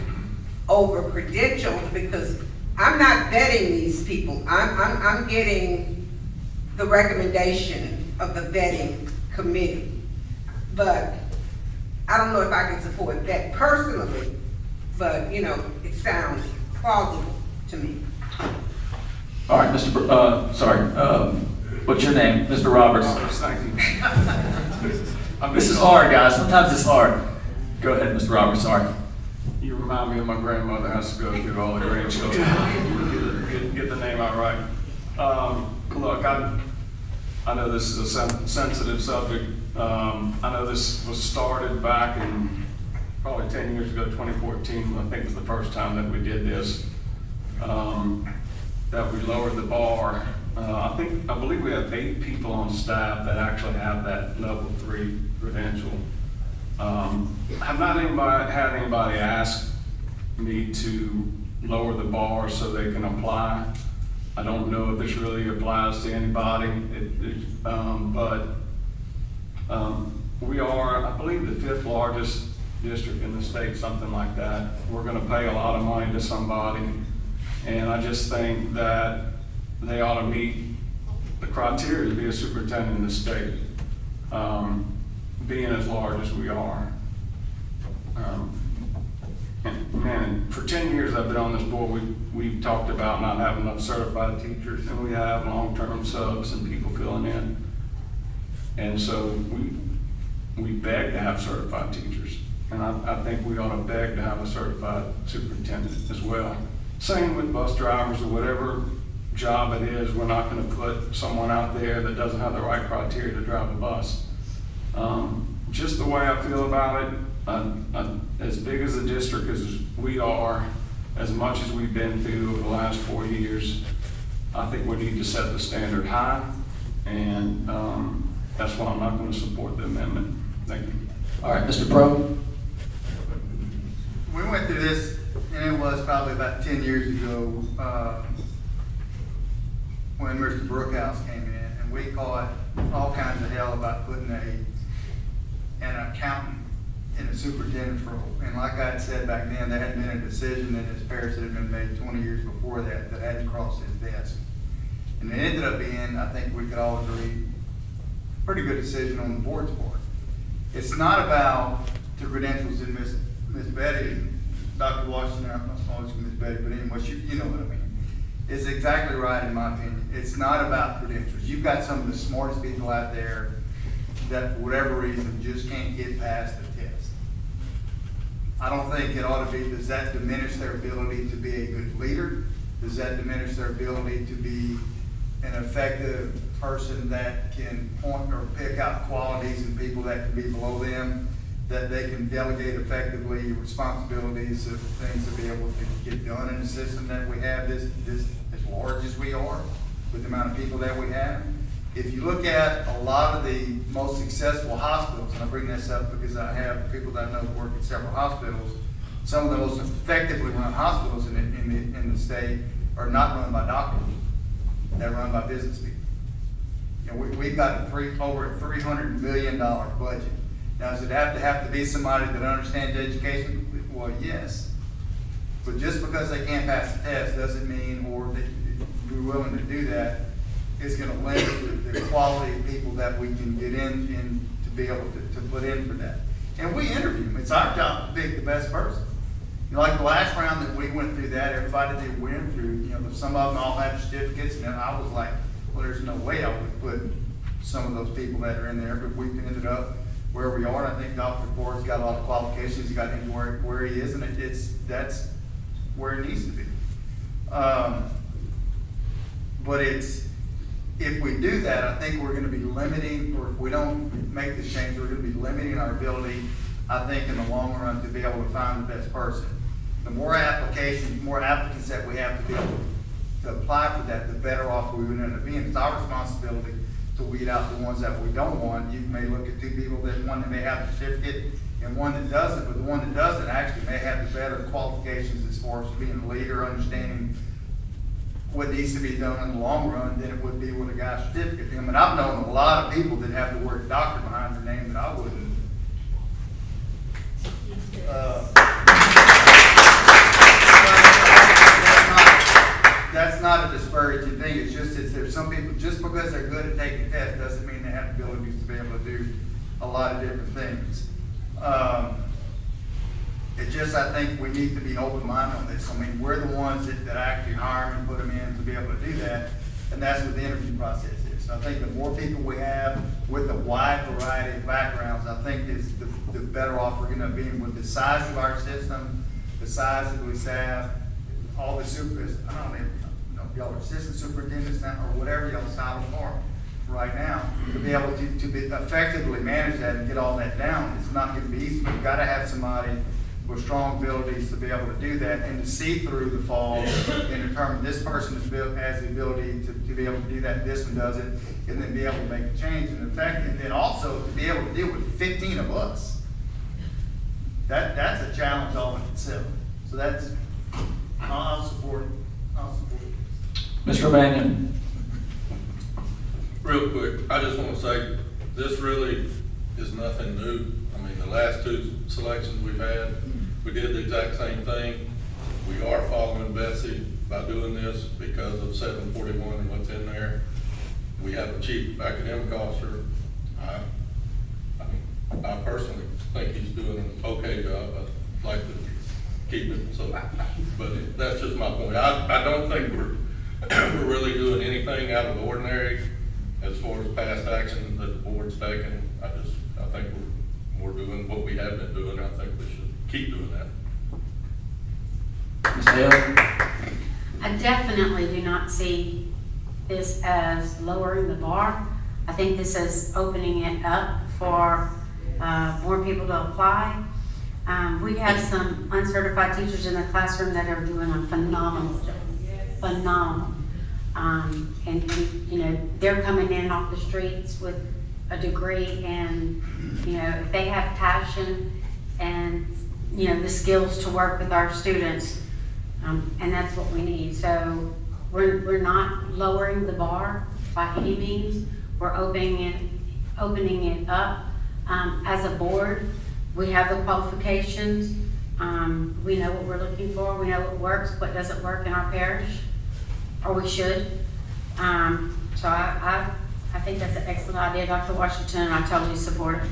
over credentialed because I'm not vetting these people. I'm getting the recommendation of the vetting committee. But I don't know if I can support that personally, but you know, it sounds plausible to me. All right, what's your name? Mr. Roberts. Thank you. This is hard, guys. Sometimes it's hard. Go ahead, Mr. Roberts, sorry. You remind me of my grandmother has to go through all the grandchildren. Get the name out right. Look, I know this is a sensitive subject. I know this was started back in probably 10 years ago, 2014, I think was the first time that we did this. That we lowered the bar. I believe we have 8 people on staff that actually have that level 3 credential. I've not had anybody ask me to lower the bar so they can apply. I don't know if this really applies to anybody, but we are, I believe, the 5th largest district in the state, something like that. We're gonna pay a lot of money to somebody, and I just think that they ought to meet the criteria to be a superintendent in the state, being as large as we are. And for 10 years I've been on this board, we've talked about not having enough certified teachers, and we have long-term subs and people filling in. And so we beg to have certified teachers. And I think we ought to beg to have a certified superintendent as well. Same with bus drivers or whatever job it is. We're not going to put someone out there that doesn't have the right criteria to drive a bus. Just the way I feel about it, as big as a district as we are, as much as we've been through over the last 4 years, I think we need to set the standard high, and that's why I'm not going to support the amendment. Thank you. All right, Mr. Pro. We went through this, and it was probably about 10 years ago, when Mr. Brookhouse came in, and we caught all kinds of hell about putting an accountant in a superintendent's role. And like I had said back then, there hadn't been a decision in his parish that had been made 20 years before that hadn't crossed his desk. And it ended up being, I think we could all agree, a pretty good decision on the board's part. It's not about the credentials in Miss Betty, Dr. Washington, I'm not always Miss Betty, but anyway, you know what I mean. It's exactly right in my opinion. It's not about credentials. You've got some of the smartest people out there that for whatever reason just can't get past the test. I don't think it ought to be, does that diminish their ability to be a good leader? Does that diminish their ability to be an effective person that can point or pick out qualities in people that can be below them, that they can delegate effectively responsibilities of things to be able to get done in a system that we have this as large as we are, with the amount of people that we have? If you look at a lot of the most successful hospitals, and I bring this up because I have people that I know work at several hospitals, some of the most effectively run hospitals in the state are not run by doctors. They're run by business people. You know, we've got over a $300 million budget. Now, does it have to be somebody that understands education? Well, yes. But just because they can't pass the test doesn't mean, or that you're willing to do that, is going to limit the quality of people that we can get in to be able to put in for that. And we interview them. It's our job to pick the best person. You know, like the last round that we went through that, everybody that we went through, you know, some of them all had certificates, and I was like, well, there's no way I would put some of those people that are in there, but we ended up where we are. And I think Dr. Ford's got a lot of qualifications. He got him where he is, and that's where it needs to be. But if we do that, I think we're going to be limiting, or if we don't make this change, we're going to be limiting our ability, I think, in the long run, to be able to find the best person. The more applicants that we have to be able to apply for that, the better off we would end up being. It's our responsibility to weed out the ones that we don't want. You may look at 2 people, one that may have a certificate and one that doesn't, but the one that doesn't actually may have the better qualifications as far as being a leader, understanding what needs to be done in the long run than it would be with a guy's certificate. I mean, I've known a lot of people that have the word doctor behind their name that I wouldn't. That's not a disparaging thing. It's just that there's some people, just because they're good at taking tests doesn't mean they have the abilities to be able to do a lot of different things. It just, I think we need to be open-minded on this. I mean, we're the ones that actually hire them and put them in to be able to do that, and that's what the interview process is. So I think the more people we have with a wide variety of backgrounds, I think is the better off we're gonna be with the size of our system, the size of the staff, all the I don't know, y'all are assistant superintendents now, or whatever y'all's title are right now, to be able to be effectively manage that and get all that down. It's not gonna be easy. You've gotta have somebody with strong abilities to be able to do that and to see through the fall and determine this person has the ability to be able to do that, this one does it, and then be able to make a change. And in fact, and then also to be able to deal with 15 of us. That's a challenge all in itself. So that's, I'll support it. Mr. O'Banion. Real quick, I just want to say, this really is nothing new. I mean, the last two selections we've had, we did the exact same thing. We are following Betsy by doing this because of 741 and what's in there. We have a chief academic officer. I personally think he's doing an okay job. I'd like to keep it, so, but that's just my point. I don't think we're really doing anything out of the ordinary as far as past action that the board's taken. I think we're doing what we have been doing. I think we should keep doing that. Ms. Taylor? I definitely do not see this as lowering the bar. I think this is opening it up for more people to apply. We have some uncertified teachers in the classroom that are doing a phenomenal job, phenomenal. And you know, they're coming in off the streets with a degree, and you know, if they have passion and you know the skills to work with our students, and that's what we need. So we're not lowering the bar by any means. We're opening it up. As a board, we have the qualifications. We know what we're looking for. We know what works, what doesn't work in our parish, or we should. So I think that's an excellent idea, Dr. Washington, and I totally support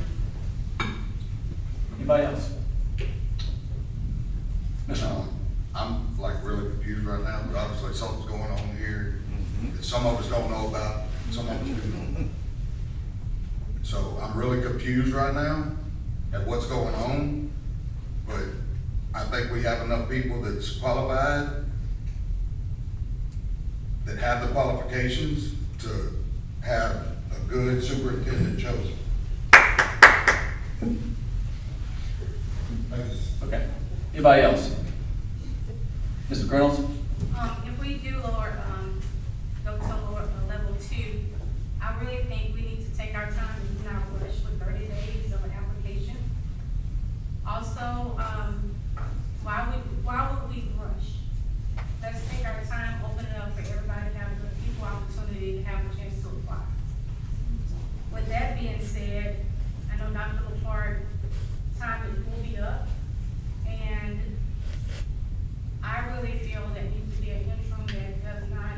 it. Anybody else? I'm like really confused right now, but obviously something's going on here that some of us don't know about, some of us do. So I'm really confused right now at what's going on, but I think we have enough people that's qualified, that have the qualifications to have a good superintendent chosen. Okay. Anybody else? Mr. Reynolds? If we do lower, go to lower, level 2, I really think we need to take our time and not rush with 30 days of an application. Also, why would we rush? Let's take our time, open it up for everybody to have the equal opportunity to have a chance to apply. With that being said, I know Dr. LaFleur, time will be up, and I really feel that needs to be an interim that does not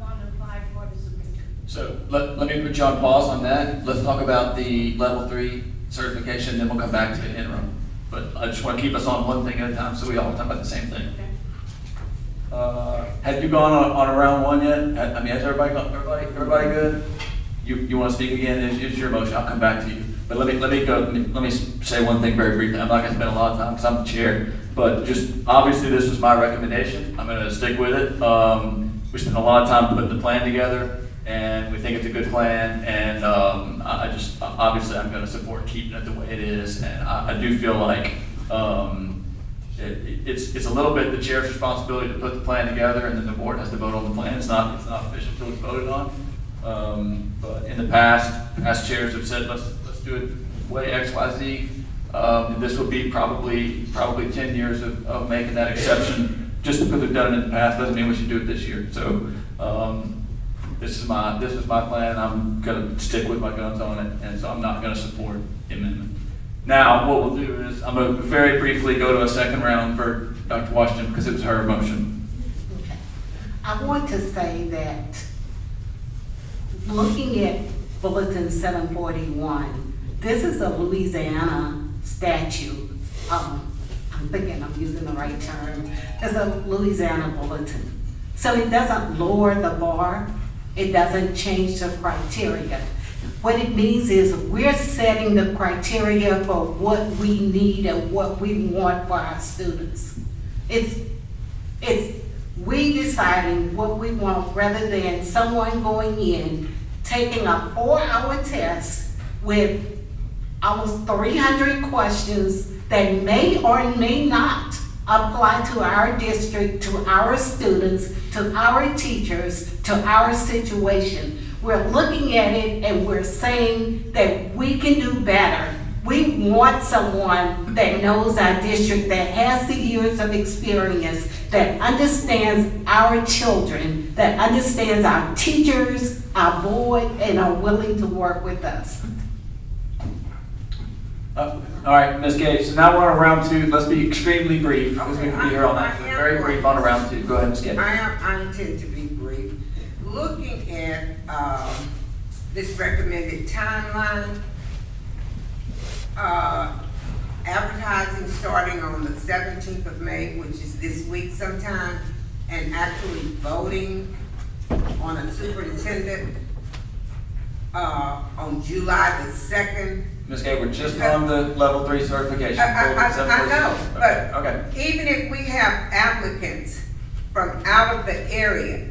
want to apply for the superintendent. So let me put you on pause on that. Let's talk about the level 3 certification, then we'll come back to the interim. But I just want to keep us on one thing at a time so we all talk about the same thing. Okay. Have you gone on a round 1 yet? I mean, has everybody good? You want to speak again? It's your motion. I'll come back to you. But let me say one thing very briefly. I'm not going to spend a lot of time because I'm the chair, but just obviously this was my recommendation. I'm going to stick with it. We spent a lot of time putting the plan together, and we think it's a good plan. And obviously I'm going to support keeping it the way it is. And I do feel like it's a little bit the chair's responsibility to put the plan together, and then the board has to vote on the plan. It's not official until it's voted on. But in the past chairs have said let's do it way X, Y, Z. This would be probably 10 years of making that exception just because we've done it in the past doesn't mean we should do it this year. So, this is my plan. I'm gonna stick with my guns on it, and so I'm not gonna support the amendment. Now, what we'll do is, I'm gonna very briefly go to a second round for Dr. Washington, because it was her motion. Okay. I want to say that looking at Bulletin 741, this is a Louisiana statute. I'm thinking I'm using the right term. It's a Louisiana bulletin. So it doesn't lower the bar. It doesn't change the criteria. What it means is we're setting the criteria for what we need and what we want for our students. It's we deciding what we want rather than someone going in, taking a 4-hour test with almost 300 questions that may or may not apply to our district, to our students, to our teachers, to our situation. We're looking at it and we're saying that we can do better. We want someone that knows our district, that has the years of experience, that understands our children, that understands our teachers, our board, and are willing to work with us. All right, Ms. Gage, so now we're on round two. Let's be extremely brief, because we can be here all night. Very brief on round two. Go ahead, Ms. Gage. I intend to be brief. Looking at this recommended timeline, advertising starting on the 17th of May, which is this week sometime, and actually voting on a superintendent on July the 2nd. Ms. Gage, we're just on the level 3 certification. I know, but Okay. even if we have applicants from out of the area,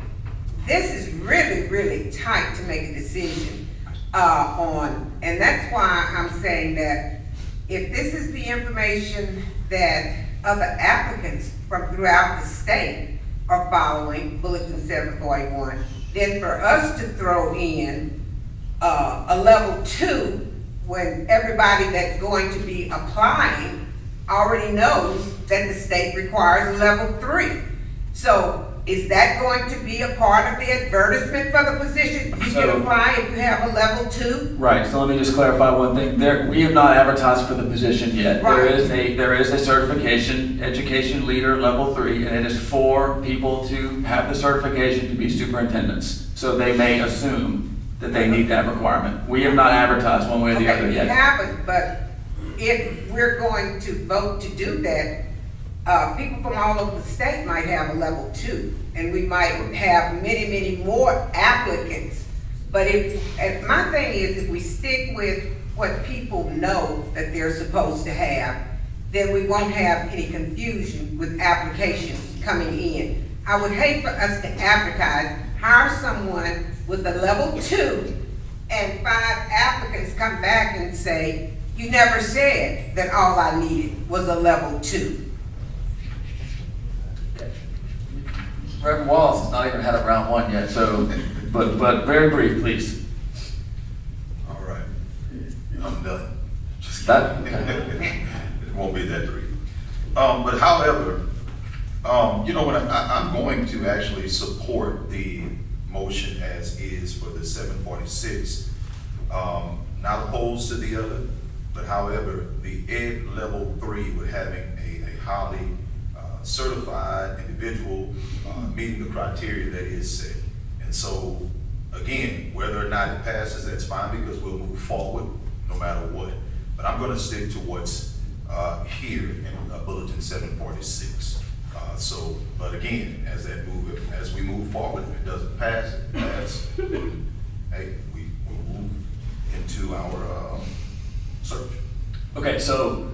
this is really, really tight to make a decision on. And that's why I'm saying that if this is the information that other applicants from throughout the state are following, Bulletin 741, then for us to throw in a level 2 when everybody that's going to be applying already knows that the state requires a level 3. So is that going to be a part of the advertisement for the position? You can apply if you have a level 2? Right, so let me just clarify one thing. We have not advertised for the position yet. Right. There is a certification, education leader level 3, and it is for people to have the certification to be superintendents. So they may assume that they need that requirement. We have not advertised one way or the other yet. We haven't, but if we're going to vote to do that, people from all over the state might have a level 2, and we might have many, many more applicants. But if my thing is, if we stick with what people know that they're supposed to have, then we won't have any confusion with applications coming in. I would hate for us to advertise, hire someone with a level 2, and 5 applicants come back and say, you never said that all I needed was a level 2. Reverend Wallace has not even had a round 1 yet, so, but very brief, please. All right, I'm done. It won't be that brief. But however, when I'm going to actually support the motion as is for the 746, not opposed to the other, but however, the ed level 3 with having a highly certified individual meeting the criteria that is set. And so, again, whether or not it passes, that's fine, because we'll move forward no matter what. But I'm gonna stick to what's here in Bulletin 746. But again, as we move forward, if it doesn't pass, hey, we will move into our search. Okay, so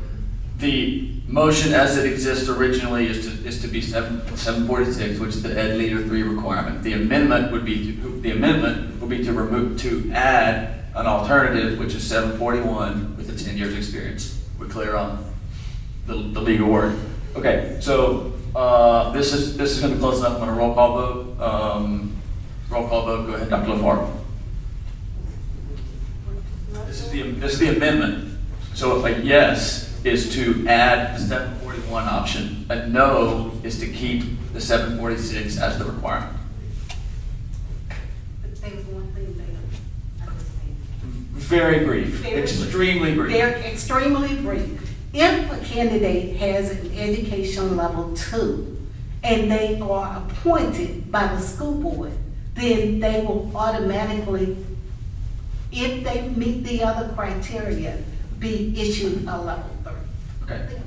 the motion as it exists originally is to be 746, which is the Ed Leader 3 requirement. The amendment would be to add an alternative, which is 741 with the 10 years experience. We're clear on the legal word. Okay, so this is going to be close enough. I'm going to roll call vote. Roll call vote. Go ahead, Dr. LaFarge. This is the amendment. So if a yes is to add the 741 option, a no is to keep the 746 as the requirement. But there's one thing they don't understand. Very brief, Very brief. extremely brief. They're extremely brief. If a candidate has an education level 2 and they are appointed by the school board, then they will automatically, if they meet the other criteria, be issued a level 3. Okay.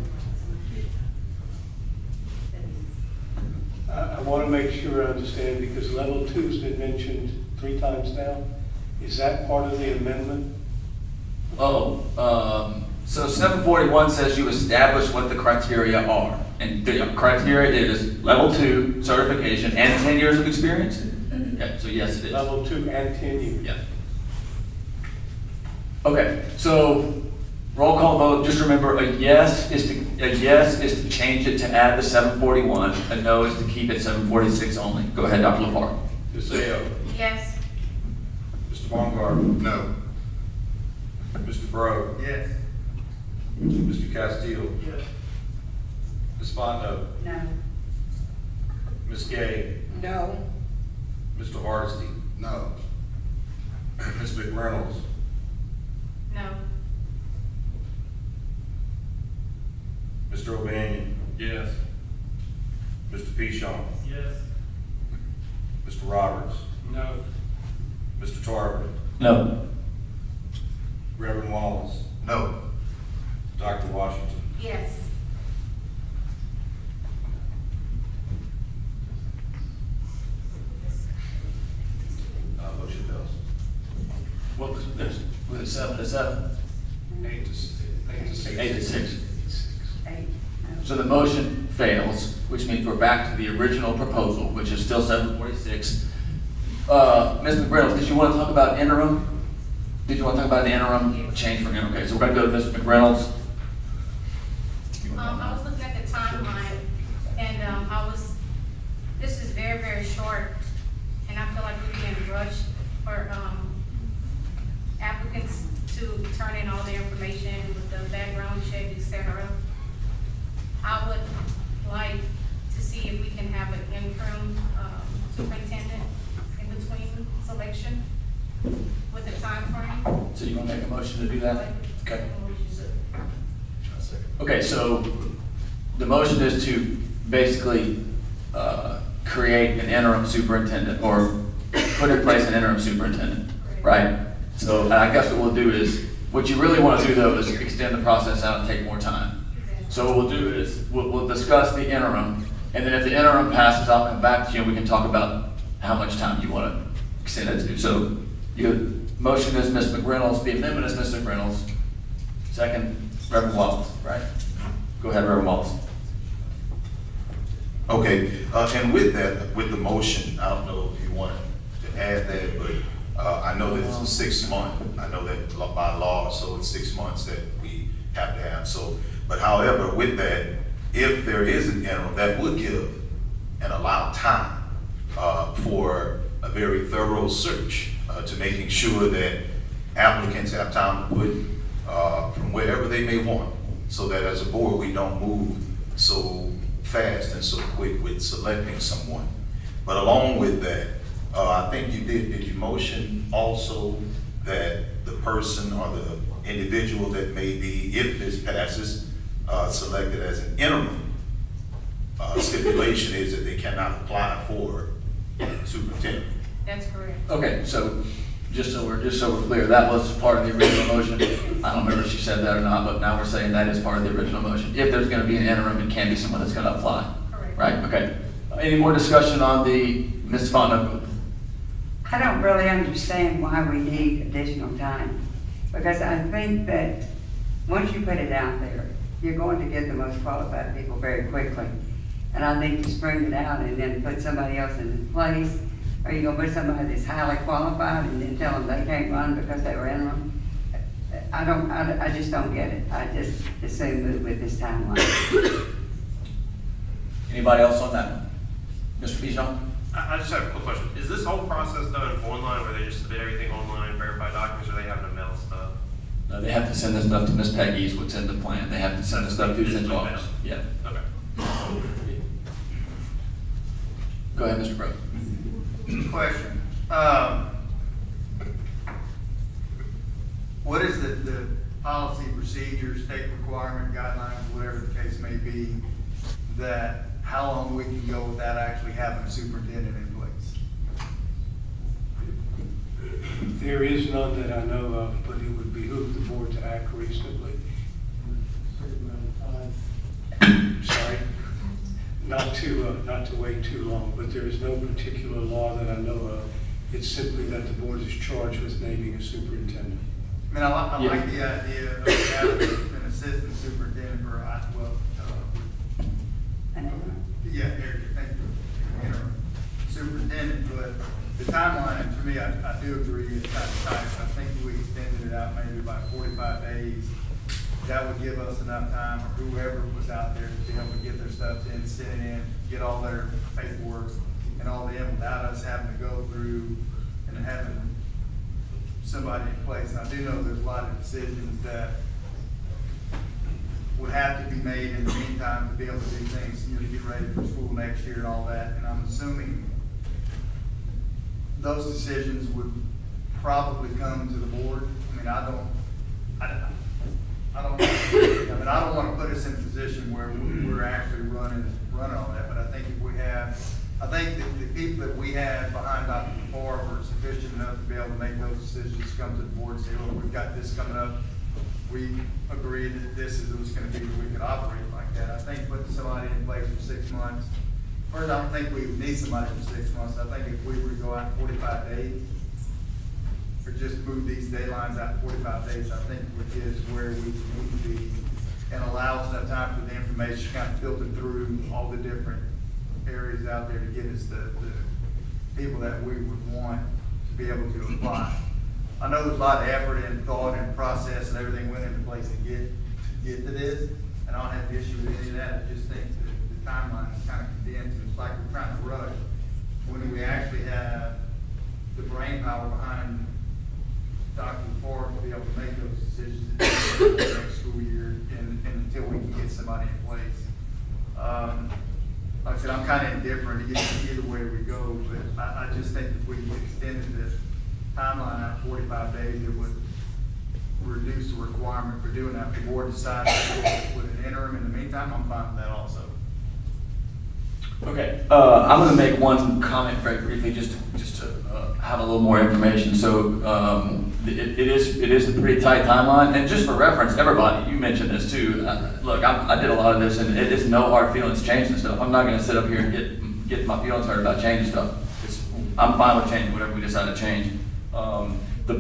I want to make sure I understand, because level 2's been mentioned 3 times now. Is that part of the amendment? So 741 says you establish what the criteria are. And the criteria is level 2 certification and 10 years of experience? Okay, so yes, it is. Level 2 and 10 years? Yeah. Okay, so roll call vote, just remember a yes is to change it to add the 741, a no is to keep it 746 only. Go ahead, Dr. LaFar. DeSalle. Yes. Mr. Baumgart? No. Mr. Bro. Yes. Mr. Castillo. Yes. Ms. Fondo. No. Ms. Gay. No. Mr. Hardesty. No. Ms. McReynolds. No. Mr. O'Banion. Yes. Mr. Pichon. Yes. Mr. Roberts. No. Mr. Tarver. No. Reverend Wallace. No. Dr. Washington. Yes. Motion fails. What was this? Was it 7 to 7? 8 to 6. 8 to 6. So the motion fails, which means we're back to the original proposal, which is still 746. Ms. McReynolds, did you want to talk about interim? Did you want to talk about an interim change for interim? Okay, so we're going to go to Ms. McReynolds. I was looking at the timeline, and this is very, very short, and I feel like we're being rushed for applicants to turn in all their information with the background check, et cetera. I would like to see if we can have an interim superintendent in between selection with a time frame. So you want to make a motion to do that? Okay. Okay, so the motion is to basically create an interim superintendent or put in place an interim superintendent, right? So I guess what we'll do is, what you really want to do though is extend the process out and take more time. So what we'll do is, we'll discuss the interim, and then if the interim passes, I'll come back to you and we can talk about how much time you want to extend it to. So your motion is Ms. McReynolds, the amendment is Ms. McReynolds. Second, Reverend Wallace, right? Go ahead, Reverend Wallace. Okay, and with that, with the motion, I don't know if you want to add that, but I know that it's a 6 month. I know that by law, so it's 6 months that we have to have. So, but however, with that, if there is an interim, that would give and allow time for a very thorough search to making sure that applicants have time to put from wherever they may want, so that as a board, we don't move so fast and so quick with selecting someone. But along with that, I think did you motion also that the person or the individual that may be, if this passes, selected as an interim, stipulation is that they cannot apply for superintendent. That's correct. Okay, so just so we're clear, that was part of the original motion. I don't remember if she said that or not, but now we're saying that is part of the original motion. If there's going to be an interim, it can be someone that's going to apply. Correct. Right, okay. Any more discussion on the, Ms. Fondo? I don't really understand why we need additional time, because I think that once you put it out there, you're going to get the most qualified people very quickly. And I think to spring it out and then put somebody else in place, are you gonna put somebody that's highly qualified and then tell them they can't run because they were interim? I just don't get it. I just assume move with this timeline. Anybody else on that? Mr. Pichon? I just have a quick question. Is this whole process done online where they just submit everything online, verify documents, or they having to mail stuff? No, they have to send this stuff to Ms. Peggy's, what's in the plan. They have to send this stuff to the central office. Yeah. Okay. Go ahead, Mr. Bro. Question. What is the policy, procedure, state requirement, guidelines, whatever the case may be, that how long we can go without actually having a superintendent in place? There is none that I know of, but it would behoove the board to act reasonably. Certain amount of time. Sorry, not to wait too long, but there is no particular law that I know of. It's simply that the board is charged with naming a superintendent. I mean, I like the idea of having an assistant superintendent for, yeah, Eric, thank you, interim superintendent, but the timeline, for me, I do agree, it's kind of tight. I think if we extended it out maybe by 45 days, that would give us enough time, or whoever was out there, to be able to get their stuff in, send it in, get all their paperwork and all in without us having to go through and having somebody in place. And I do know there's a lot of decisions that would have to be made in the meantime to be able to do things, you know, to get ready for school next year and all that. And I'm assuming those decisions would probably come to the board. I mean, I don't want to put us in a position where we're actually running all that. But I think if we have, I think that the people that we have behind Dr. Farr are sufficient enough to be able to make those decisions, come to the board and say, look, we've got this coming up. We agreed that this is what's going to be, we could operate like that. I think putting somebody in place for 6 months, first, I don't think we would need somebody for 6 months. I think if we were to go out 45 days, or just move these deadlines out 45 days, I think is where we need to be, and allow us enough time for the information to kind of filter through all the different areas out there to get us the people that we would want to be able to apply. I know there's a lot of effort and thought and process and everything went into place to get to this, and I don't have an issue with any of that. I just think that the timeline is kind of condensed, and it's like we're trying to rush when we actually have the brain power behind Dr. Farr to be able to make those decisions at the next school year and until we can get somebody in place. Like I said, I'm kind of indifferent either way we go, but I just think if we extended the timeline out 45 days, it would reduce the requirement for doing that. If the board decides to go with an interim in the meantime, I'm fine with that also. Okay, I'm going to make one comment very briefly, just to have a little more information. So it is a pretty tight timeline, and just for reference, everybody, you mentioned this too. Look, I did a lot of this, and it is no hard feelings changing stuff. I'm not going to sit up here and get my feelings hurt about changing stuff. I'm fine with changing whatever we decide to change. The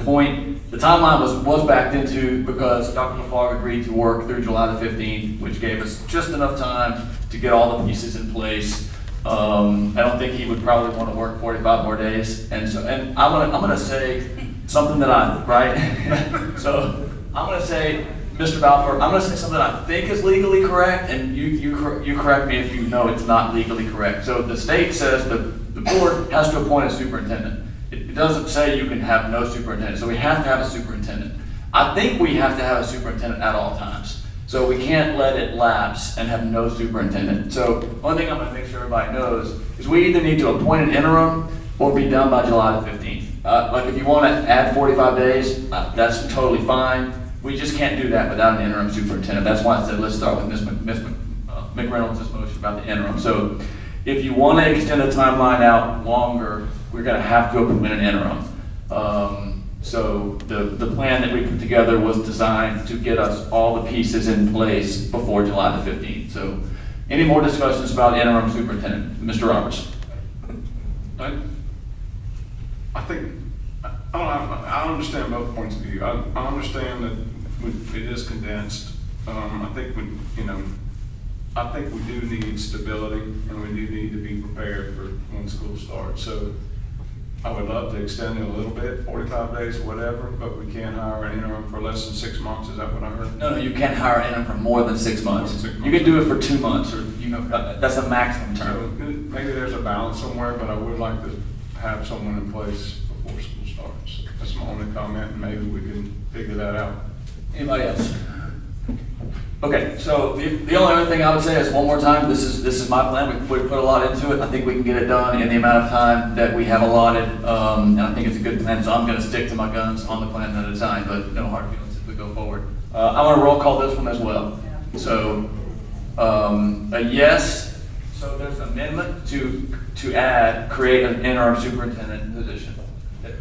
timeline was backed into because Dr. LaFarge agreed to work through July the 15th, which gave us just enough time to get all the pieces in place. I don't think he would probably want to work 45 more days, and I'm gonna say something that so I'm gonna say, Mr. Balfour, I'm gonna say something that I think is legally correct, and you correct me if you know it's not legally correct. So the state says the board has to appoint a superintendent. It doesn't say you can have no superintendent, so we have to have a superintendent. I think we have to have a superintendent at all times. So we can't let it lapse and have no superintendent. So one thing I'm going to make sure everybody knows is we either need to appoint an interim or be done by July the 15th. Like if you want to add 45 days, that's totally fine. We just can't do that without an interim superintendent. That's why I said let's start with Ms. McReynolds' motion about the interim. So if you want to extend the timeline out longer, we're going to have to appoint an interim. So the plan that we put together was designed to get us all the pieces in place before July the 15th. So any more discussions about interim superintendent? Mr. Roberts. I think, I understand both points of view. I understand that it is condensed. I think we do need stability, and we do need to be prepared for when school starts. So I would love to extend it a little bit, 45 days or whatever, but we can't hire an interim for less than 6 months. Is that what I heard? No, you can't hire an interim for more than 6 months. You can do it for 2 months, or that's a maximum term. So maybe there's a balance somewhere, but I would like to have someone in place before school starts. That's my only comment, and maybe we can figure that out. Anybody else? Okay, so the only other thing I would say is one more time, this is my plan. We put a lot into it. I think we can get it done in the amount of time that we have allotted, and I think it's a good plan. So I'm going to stick to my guns on the plan at a time, but no hard feelings if we go forward. I want to roll call this one as well. So a yes. So there's an amendment to create an interim superintendent position.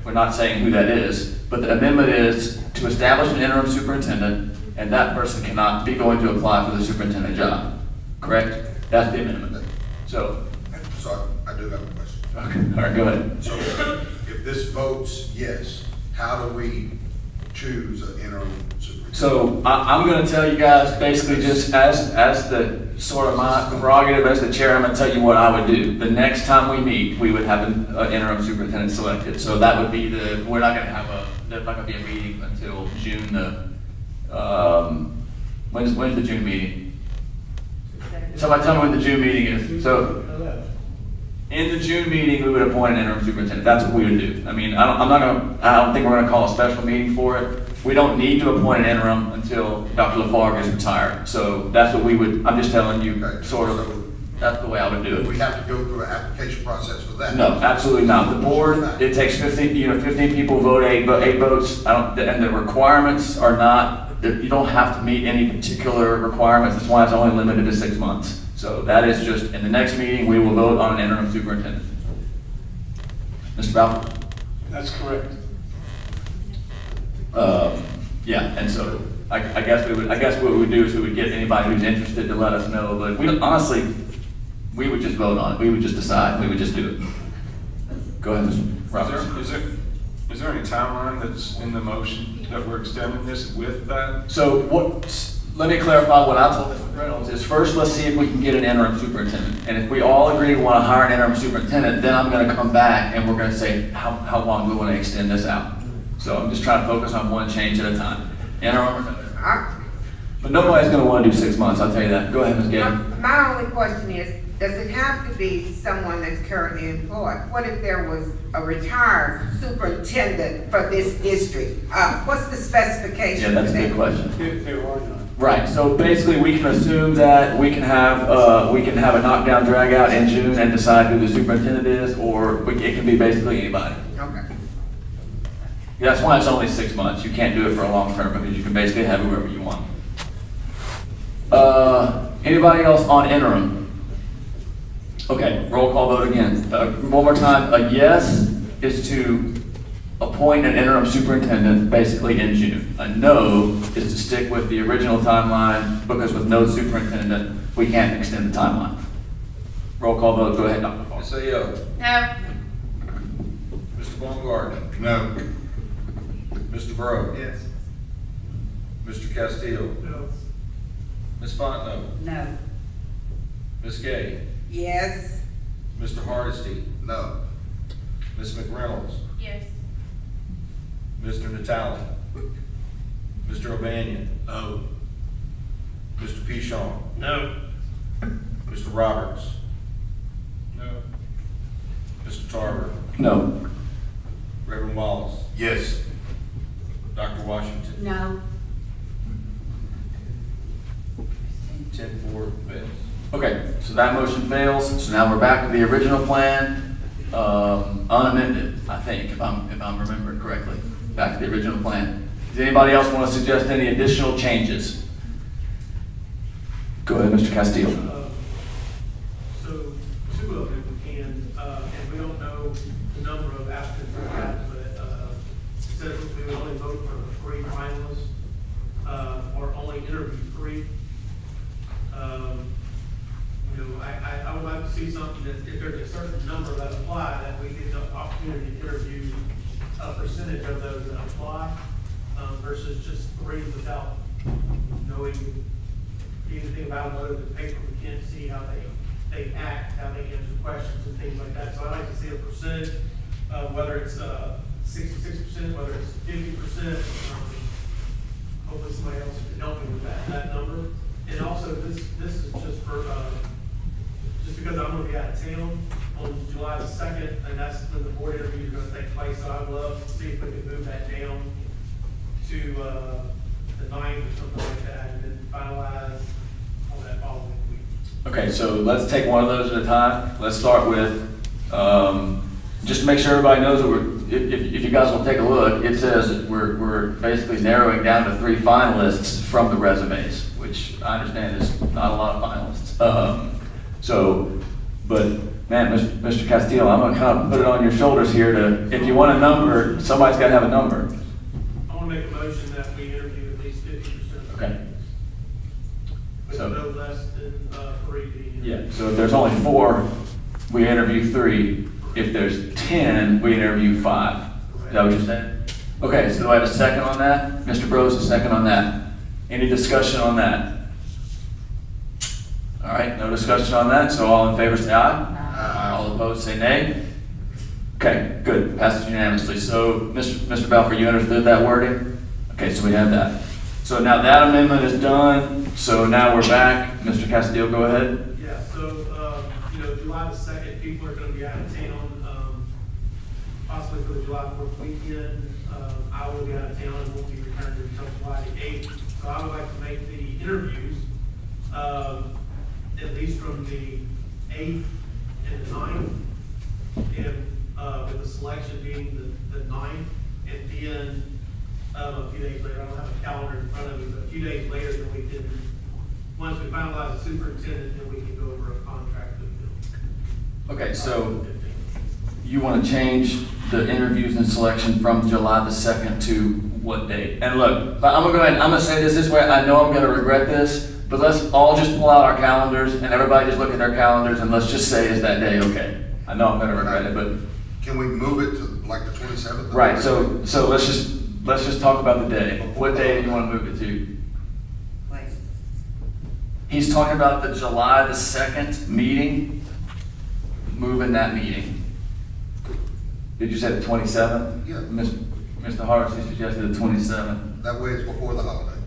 We're not saying who that is, but the amendment is to establish an interim superintendent, and that person cannot be going to apply for the superintendent job. Correct? That's the amendment. So. So I do have a question. Okay, all right, go ahead. So if this votes yes, how do we choose an interim superintendent? So I'm going to tell you guys basically just as the sort of my prerogative as the chair, I'm going to tell you what I would do. The next time we meet, we would have an interim superintendent selected. So that would be we're not going to have there's not going to be a meeting until June when's the June meeting? Somebody tell me when the June meeting is. So in the June meeting, we would appoint an interim superintendent. That's what we would do. I mean, I don't think we're going to call a special meeting for it. We don't need to appoint an interim until Dr. Lafargue is retired. So that's what we would, I'm just telling you, Okay. sort of, that's the way I would do it. We have to go through an application process for that? No, absolutely not. The board, it takes 15 people vote, eight votes. And the requirements are not, you don't have to meet any particular requirements. That's why it's only limited to 6 months. So that is just, in the next meeting, we will vote on an interim superintendent. Mr. Bauer? That's correct. Yeah, and so I guess what we would do is we would get anybody who's interested to let us know, but honestly, we would just vote on it. We would just decide. We would just do it. Go ahead, Mr. Roberts. Is there any timeline that's in the motion that we're extending this with that? So let me clarify what I told Mr. Reynolds is first, let's see if we can get an interim superintendent. And if we all agree we want to hire an interim superintendent, then I'm going to come back and we're going to say how long we want to extend this out. So I'm just trying to focus on one change at a time. Interim or no? But nobody's going to want to do 6 months, I'll tell you that. Go ahead, Ms. Gaten. My only question is, does it have to be someone that's currently employed? What if there was a retired superintendent for this district? What's the specification? Yeah, that's a good question. There are none. Right, so basically we can assume that we can have a knockdown drag out in June and decide who the superintendent is, or it can be basically anybody. Okay. That's why it's only 6 months. You can't do it for a long term because you can basically have whoever you want. Anybody else on interim? Okay, roll call vote again. One more time. A yes is to appoint an interim superintendent basically in June. A no is to stick with the original timeline because with no superintendent, we can't extend the timeline. Roll call vote. Go ahead, Dr. Paul. Ms. Ayo. No. Mr. Baumgartner. No. Mr. Breaux. Yes. Mr. Castillo. No. Ms. Fontenot. No. Ms. Gay. Yes. Mr. Hardesty. No. Ms. McReynolds. Yes. Mr. Natale. Mr. O'Banion. No. Mr. Pichon. No. Mr. Roberts. No. Mr. Tarver. No. Reverend Wallace. Yes. Dr. Washington. No. 10-4 fails. Okay, so that motion fails. So now we're back to the original plan, unamended, I think, if I'm remembering correctly. Back to the original plan. Does anybody else want to suggest any additional changes? Go ahead, Mr. Castillo. So, two of them can, and we don't know the number of applicants we have, but it says we would only vote for 3 finalists, or only interview 3. I would like to see something that if there's a certain number that apply, that we get the opportunity to interview a percentage of those that apply, versus just 3 without knowing anything about them other than paper. We can't see how they act, how they answer questions and things like that. So I'd like to see a percentage, whether it's 66%, whether it's 50%. Hopefully somebody else can help me with that number. And also, this is just for, just because I'm gonna be out of town on July the 2nd, and that's when the board interviews are gonna take place, so I'd love to see if we can move that down to, the 9th or something like that, and then finalize Okay, so let's take one of those at a time. Let's start with, just to make sure everybody knows that if you guys will take a look, it says that we're basically narrowing down to 3 finalists from the resumes, which I understand is not a lot of finalists. But man, Mr. Castillo, I'm gonna kind of put it on your shoulders here if you want a number, somebody's gotta have a number. I want to make a motion that we interview at least 50%. Okay. With So- no less than 3 being. Yeah, so if there's only 4, we interview 3. If there's 10, we interview 5. Is that what you're saying? Okay, so do I have a second on that? Mr. Bros, a second on that. Any discussion on that? All right, no discussion on that, so all in favor say aye. All opposed say nay. Okay, good, passes unanimously. So, Mr. Balfour, you understood that wording? Okay, so we have that. So now that amendment is done, so now we're back. Mr. Castillo, go ahead. Yeah, so, July the 2nd, people are gonna be out of town, possibly for the July 4th weekend. I will be out of town and won't be returning until July the 8th. So I would like to make the interviews, at least from the 8th and the 9th, and, with the selection being the 9th, and then, a few days later, I don't have a calendar in front of me, but a few days later, then we can, once we finalize the superintendent, then we can go over a contract with them. Okay, so you want to change the interviews and selection from July the 2nd to what date? And look, I'm gonna go ahead, I'm gonna say this way, I know I'm gonna regret this, but let's all just pull out our calendars and everybody just look at their calendars and let's just say is that day okay? I know I'm gonna regret it, but. Can we move it to like the 27th? Right, so let's just talk about the day. What day do you want to move it to? He's talking about the July the 2nd meeting, moving that meeting. Did you say the 27th? Yeah. Mr. Harris, he suggested the 27th. That way it's before the holiday.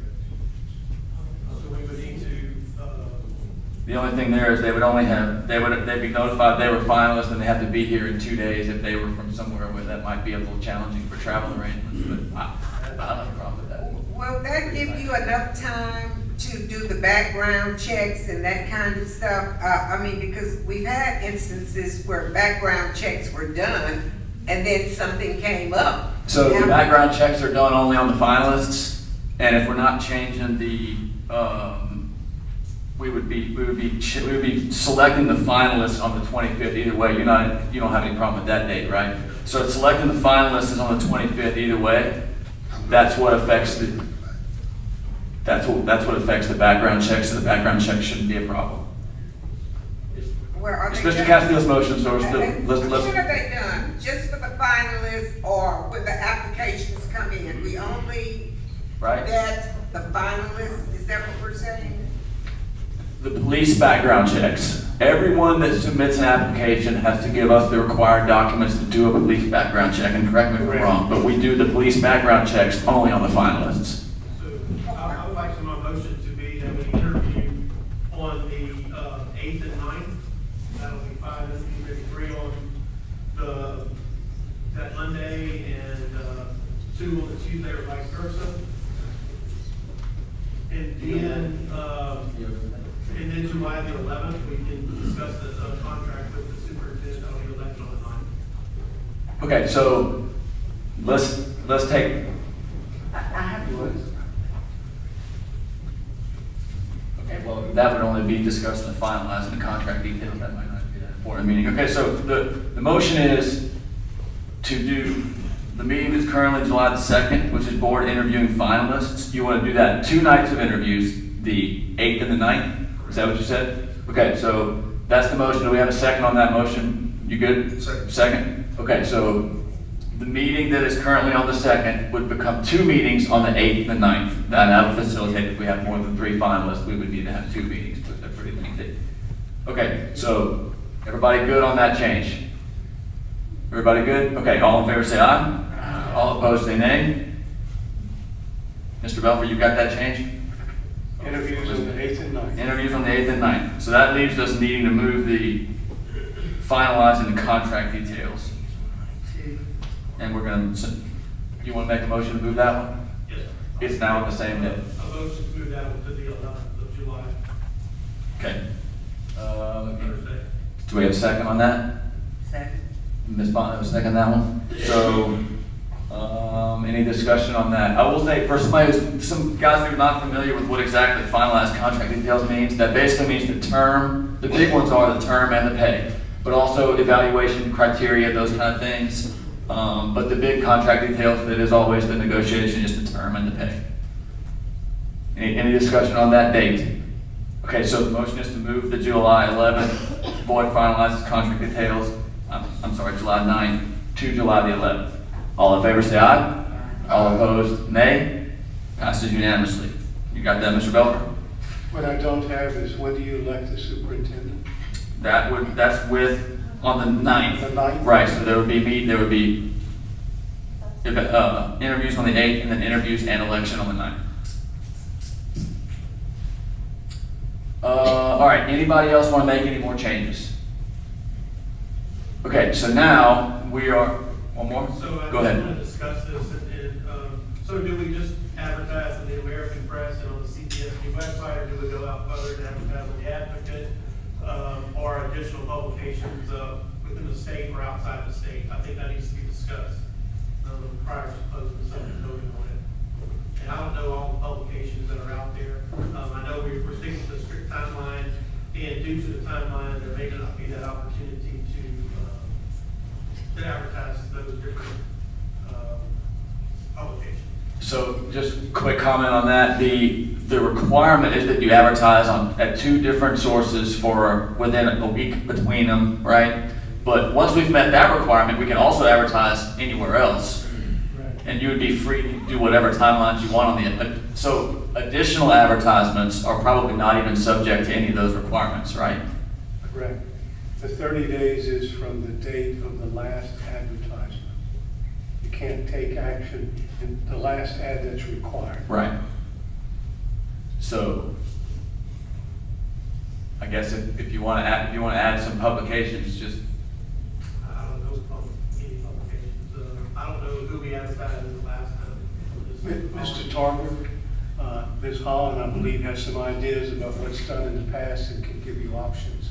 So we would need to, The only thing there is they'd be notified they were finalists and they have to be here in 2 days if they were from somewhere where that might be a little challenging for travel arrangements, but I don't have a problem with that. Will that give you enough time to do the background checks and that kind of stuff? Because we've had instances where background checks were done and then something came up. So the background checks are done only on the finalists, and if we're not changing the, we would be selecting the finalists on the 25th either way. You don't have any problem with that date, right? So selecting the finalists is on the 25th either way. That's what affects the background checks. So the background check shouldn't be a problem. It's Mr. Castillo's motion, so we're still When are they done? Just for the finalists or when the applications come in? We only vet the finalists? Is that what we're saying? The police background checks. Everyone that submits an application has to give us the required documents to do a police background check, and correct me if I'm wrong, but we do the police background checks only on the finalists. so I would like some motion to be that we interview on the 8th and 9th. That'll be 5, that'll be maybe 3 on that Monday and 2 on the Tuesday or vice versa. And then July the 11th, we can discuss the contract with the superintendent that'll be elected on the 9th. Okay, so let's take. I have to. Okay, well, that would only be discussing and finalizing the contract details. That might not be that important meeting. Okay, so the motion is to do, the meeting is currently July the 2nd, which is board interviewing finalists. You want to do that 2 nights of interviews, the 8th and the 9th? Is that what you said? Okay, so that's the motion. Do we have a second on that motion? You good? Second? Okay, so the meeting that is currently on the 2nd would become 2 meetings on the 8th and the 9th. That would facilitate, if we have more than 3 finalists, we would need to have 2 meetings, but they're pretty lengthy. Okay, so everybody good on that change? Everybody good? Okay, all in favor say aye. All opposed say nay. Mr. Belfer, you got that change? Interviews on the 8th and 9th. Interviews on the 8th and 9th. So that leaves us needing to move the finalizing the contract details. And we're going to, you want to make a motion to move that one? Yes. It's now on the same day. A motion to move that one to the 11th of July. Okay. Thursday. Do we have a second on that? Second. Ms. Bont, second that one? So, any discussion on that? I will say, for somebody who's, some guys who are not familiar with what exactly finalized contract details means, that basically means the term, the big ones are the term and the pay, but also evaluation criteria, those kind of things. But the big contract details, that is always the negotiation, is the term and the pay. Any discussion on that date? Okay, so the motion is to move the July 11th, board finalizes contract details, I'm sorry, July 9th to July the 11th. All in favor, say aye. All opposed, nay. Passes unanimously. You got that, Mr. Belker? What I don't have is when do you elect the superintendent? That's with, on the 9th. The 9th? Right, so there would be interviews on the 8th, and then interviews and election on the 9th. All right, anybody else want to make any more changes? Okay, so now we are, one more? So I Go just ahead. want to discuss this, so do we just advertise in the American Press and on the CPSB website, or do we go out further and advertise on the Advocate, or additional publications, within the state or outside the state? I think that needs to be discussed, prior to closing the subject voting on it. And I don't know all the publications that are out there. I know we're sticking to the strict timeline, and due to the timeline, there may not be that opportunity to advertise those different publications. So just quick comment on that. The requirement is that you advertise at 2 different sources for within a week between them, right? But once we've met that requirement, we can also advertise anywhere else. And you would be free to do whatever timelines you want on the, so additional advertisements are probably not even subject to any of those requirements, right? Correct. The 30 days is from the date of the last advertisement. You can't take action in the last ad that's required. Right. So, I guess if you want to add some publications, just I don't know any publications. I don't know who we advertised in the last time. Mr. Tarver, Ms. Holland, I believe, has some ideas about what's done in the past and can give you options.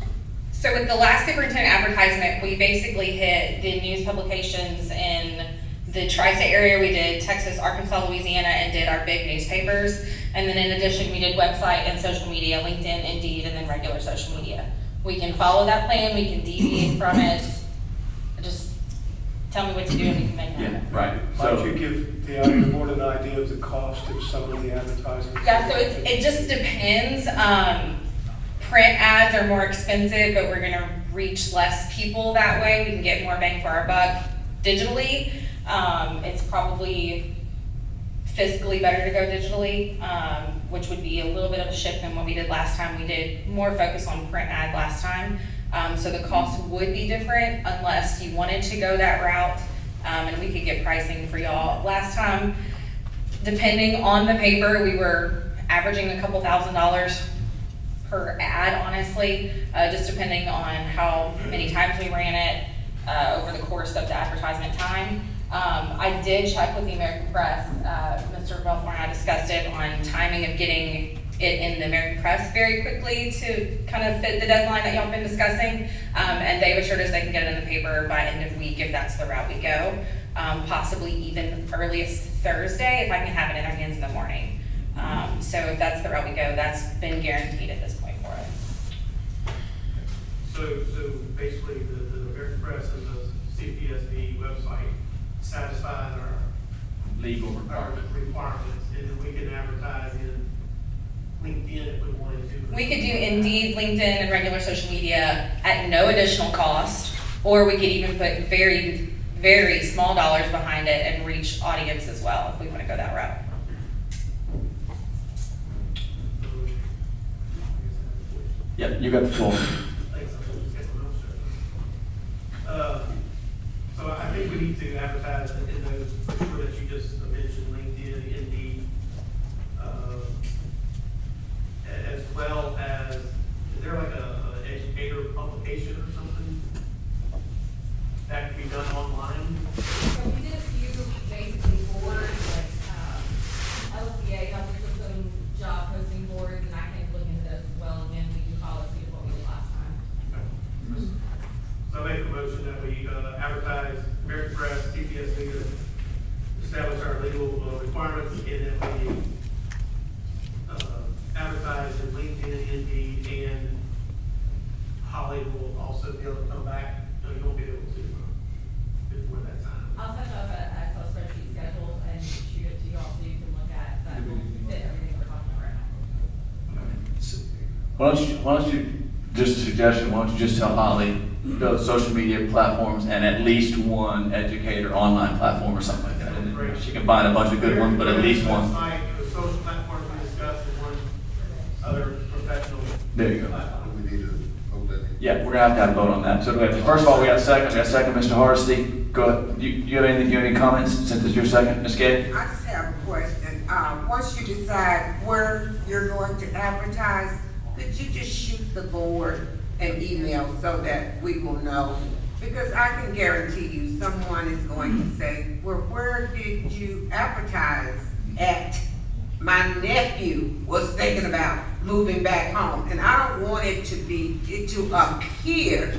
So with the last superintendent advertisement, we basically hit the news publications in the tri-state area. We did Texas, Arkansas, Louisiana, and did our big newspapers. And then in addition, we did website and social media, LinkedIn, Indeed, and then regular social media. We can follow that plan, we can deviate from it. Just tell me what to do and we can make that happen. right. Why don't So you give the board an idea of the cost of some of the advertisements? Yeah, so it just depends. Print ads are more expensive, but we're gonna reach less people that way. We can get more bang for our buck digitally. It's probably fiscally better to go digitally, which would be a little bit of a shift than what we did last time. We did more focus on print ad last time. So the cost would be different unless you wanted to go that route. And we could get pricing for y'all. Last time, depending on the paper, we were averaging a couple $1,000s per ad, honestly, just depending on how many times we ran it over the course of the advertisement time. I did check with the American Press. Mr. Belfort and I discussed it on timing of getting it in the American Press very quickly to kind of fit the deadline that y'all have been discussing. And they've assured us they can get it in the paper by end of week if that's the route we go. Possibly even earliest Thursday if I can have it in our hands in the morning. So if that's the route we go, that's been guaranteed at this point for us. So basically, the American Press and the CPSB website satisfy our legal requirements, and then we can advertise in LinkedIn if we wanted to. We could do Indeed, LinkedIn, and regular social media at no additional cost, or we could even put very, very small dollars behind it and reach audience as well if we want to go that route. Yep, you got the floor. So I think we need to advertise in those, for sure, that you just mentioned, LinkedIn, Indeed, as well as, is there like a educator publication or something that can be done online? So we did a few basically boards, like, LCA helped us with some job posting boards, and I can look into those as well, again, we can follow suit of what we did last time. Why don't you, just a suggestion, why don't you just tell Holly, go to social media platforms and at least one educator online platform or something like that. And she can find a bunch of good ones, but at least one. Website, the social platforms we discussed, and one other professional. There you go. platform. We need to hold that. Yeah, we're gonna have to have a vote on that. So do we have, first of all, we got a second, Mr. Hardesty. Go ahead. You have anything, you have any comments since it's your second, Ms. Gay? I just have a question. Once you decide where you're going to advertise, could you just shoot the board an email so that we will know? Because I can guarantee you, someone is going to say, well, where did you advertise at? My nephew was thinking about moving back home, and I don't want it to appear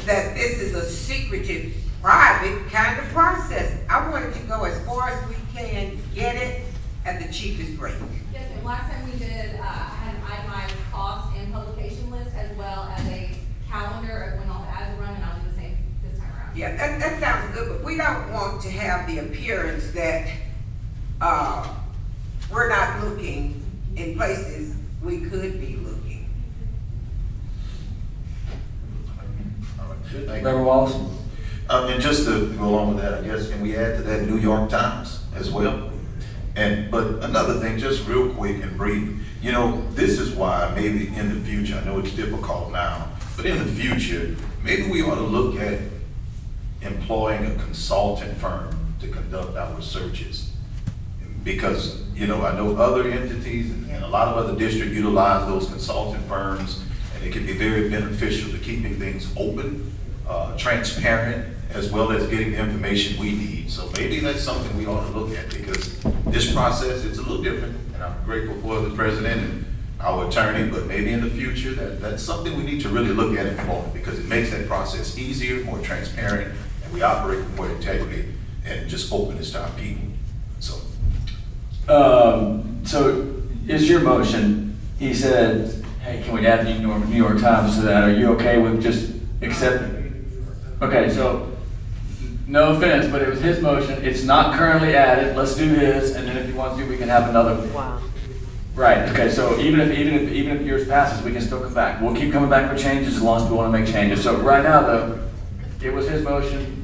that this is a secretive, private kind of process. I want it to go as far as we can get it at the cheapest rate. Yes, ma'am. Last time we did, I had an itemized cost and publication list as well as a calendar of when all the ads were run, and I'll do the same this time around. Yeah, that sounds good, but we don't want to have the appearance that, we're not looking in places we could be looking. Member Wallace? And just to go along with that, I guess, can we add to that New York Times as well? But another thing, just real quick and brief, you know, this is why maybe in the future, I know it's difficult now, but in the future, maybe we ought to look at employing a consultant firm to conduct our searches. Because, you know, I know other entities and a lot of other districts utilize those consultant firms, and it can be very beneficial to keeping things open, transparent, as well as getting the information we need. So maybe that's something we ought to look at, because this process, it's a little different, and I'm grateful for the president and our attorney, but maybe in the future, that's something we need to really look at and forward, because it makes that process easier, more transparent, and we operate with more integrity and just openness to our people. So is your motion, he said, hey, can we add the New York Times to that? Are you okay with just accepting? Okay, so no offense, but it was his motion. It's not currently added. Let's do his, and then if you want to, we can have another. Wow. Right, okay, so even if yours passes, we can still come back. We'll keep coming back for changes as long as we want to make changes. So right now, though, it was his motion.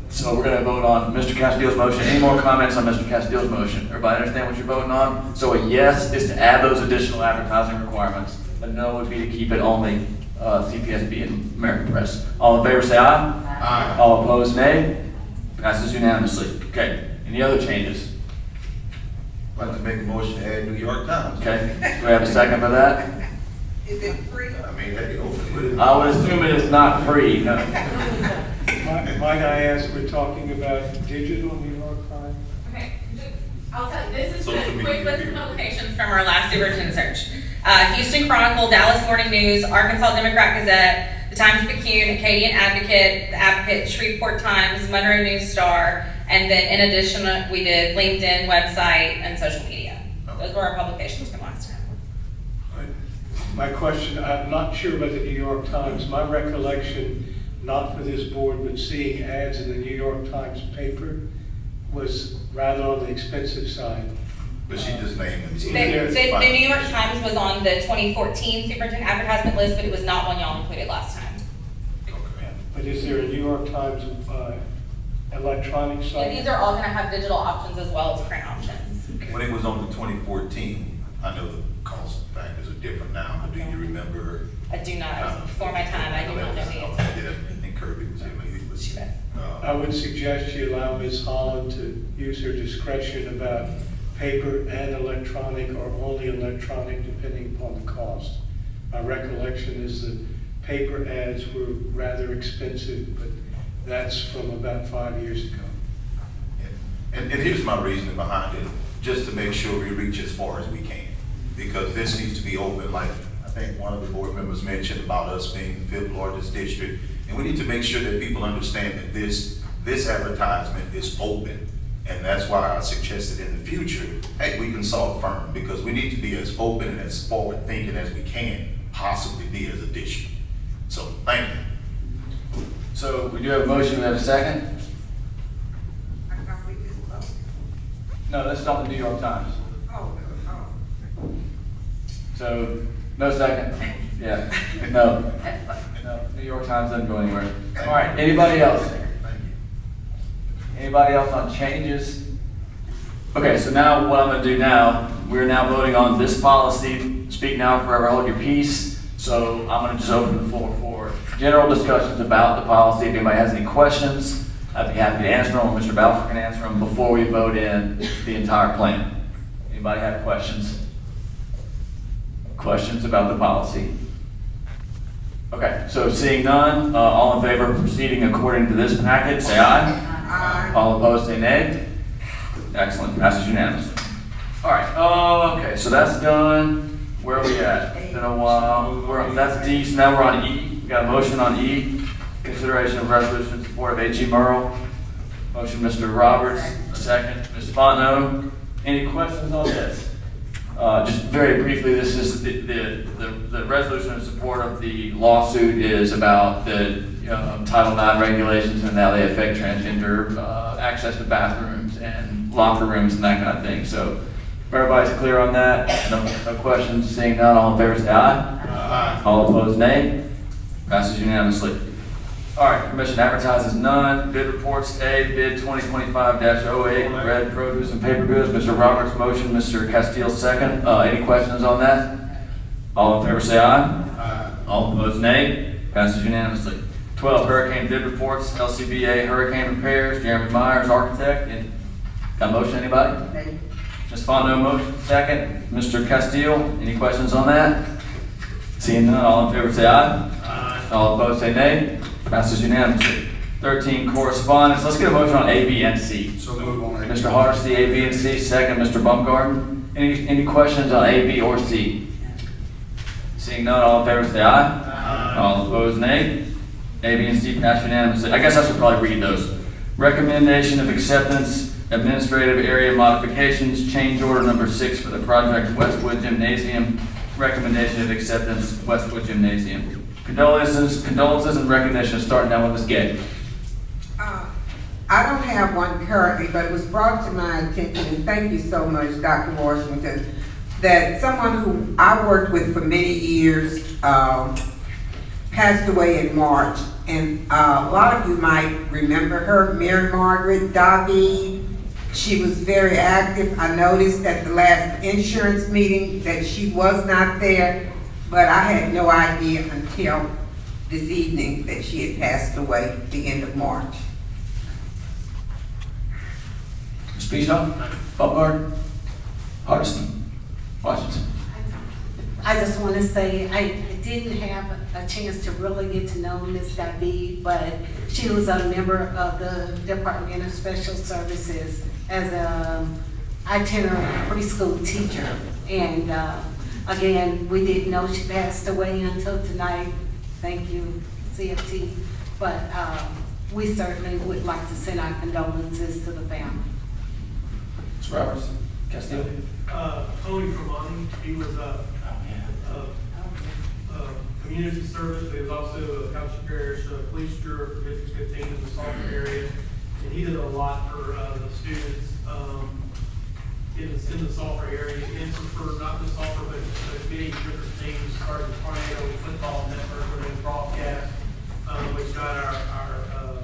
So we're going to vote on Mr. Castillo's motion. Any more comments on Mr. Castillo's motion? Everybody understand what you're voting on? So a yes is to add those additional advertising requirements. A no would be to keep it only CPSB and American Press. All in favor say aye. Aye. All opposed nay. Passes unanimously. Okay. Any other changes? I'd like to make a motion to add New York Times. Okay. Do we have a second for that? Is it free? I mean, hey, open. I would assume it is not free. No. Might I ask, we're talking about digital New York Times? Okay, I'll tell you, this is Social the media quick list of review. publications from our last superintendent search. Houston Chronicle, Dallas Morning News, Arkansas Democrat Gazette, the Times-Picayune, Acadian Advocate, the Advocate, Shreveport Times, Monroe News Star, and then in addition, we did LinkedIn, website, and social media. Those were our publications from last time. My question, I'm not sure about the New York Times. My recollection, not for this board, but seeing ads in the New York Times paper was rather on the expensive side. But she just named them. The New York Times was on the 2014 superintendent advertisement list, but it was not one y'all included last time. But is there a New York Times electronic Yeah, site? these are all gonna have digital options as well as print options. When it was on the 2014, I know the cost factors are different now, but do you remember? I do not, before my time, I do not know the answer. Yeah, I think Kirby was here, maybe, but She read. I would suggest you allow Ms. Holland to use her discretion about paper and electronic, or only electronic, depending upon the cost. My recollection is that paper ads were rather expensive, but that's from about 5 years ago. And here's my reasoning behind it, just to make sure we reach as far as we can. Because this needs to be open, like I think one of the board members mentioned about us being the 5th largest district. And we need to make sure that people understand that this advertisement is open. And that's why I suggested in the future, hey, we consult a firm, because we need to be as open and as forward thinking as we can possibly be as a district. So, thank you. So we do have a motion. We have a second. I thought we just voted. No, that's not the New York Times. Oh. So No second? Yeah, no. No, New York Times doesn't go anywhere. All right, anybody else? Anybody else on changes? Okay, so now what I'm gonna do now, we're now voting on this policy, speak now, forever hold your peace. So I'm gonna just open the floor for general discussions about the policy. If anybody has any questions, I'd be happy to answer them, or Mr. Balfour can answer them before we vote in the entire plan. Anybody have questions? Questions about the policy? Okay, so seeing none, all in favor of proceeding according to this packet, say aye. Aye. All opposed, say nay. Excellent, passes unanimously. All right, okay, so that's done. Where are we at? It's been a while. That's D, so now we're on E. We got a motion on E. Consideration of resolution in support of H.E. Murrow. Motion, Mr. Roberts. A second, Ms. Fontenot. Any questions on this? Just very briefly, this is the resolution in support of the lawsuit is about the Title IX regulations and how they affect transgender access to bathrooms and locker rooms and that kind of thing. So if everybody's clear on that, no questions, seeing none, all in favor say aye. Aye. All opposed, nay. Passes unanimously. All right, permission to advertise is none. Bid reports, A, bid 2025-08, bread, produce, and paper goods. Mr. Roberts motion, Mr. Castile second. Any questions on that? All in favor say aye. Aye. All opposed, nay. Passes unanimously. 12, hurricane bid reports, LCBA hurricane repairs, Jeremy Myers, architect. Got a motion, anybody? Ms. Fontenot motion, second. Mr. Castile, any questions on that? Seeing none, all in favor say aye. Aye. All opposed say nay. Passes unanimously. 13, correspondence. Let's get a motion on A, B, and C. So move on. Mr. Hardesty, A, B, and C. Second, Mr. Baumgarten. Any questions on A, B, or C? Seeing none, all in favor say aye. Aye. All opposed, nay. A, B, and C pass unanimously. I guess I should probably read those. Recommendation of acceptance, administrative area modifications, change order number 6 for the project Westwood Gymnasium. Recommendation of acceptance, Westwood Gymnasium. Condolences and recognition, starting now with Ms. Gay. I don't have one currently, but it was brought to my attention, and thank you so much, Dr. Washington, that someone who I worked with for many years passed away in March. And a lot of you might remember her, Mary Margaret Dobby. She was very active. I noticed at the last insurance meeting that she was not there, but I had no idea until this evening that she had passed away at the end of March. Ms. Bischoff, Baumgarten, Hardesty, Washington. I just want to say, I didn't have a chance to really get to know Ms. David, but she was a member of the Department of Special Services as a itinerant preschool teacher. And again, we didn't know she passed away until tonight. Thank you, CFT. But we certainly would like to send our condolences to the family. Ms. Roberts, Castillo. Tony Tremonti, he was a community service, but he was also a Council Parish police juror for District 15 in the Sulphur area. And he did a lot for the students in the Sulphur area, and for not just Sulphur, but many different things, started the Tornado Football Network, where they broadcast, which got our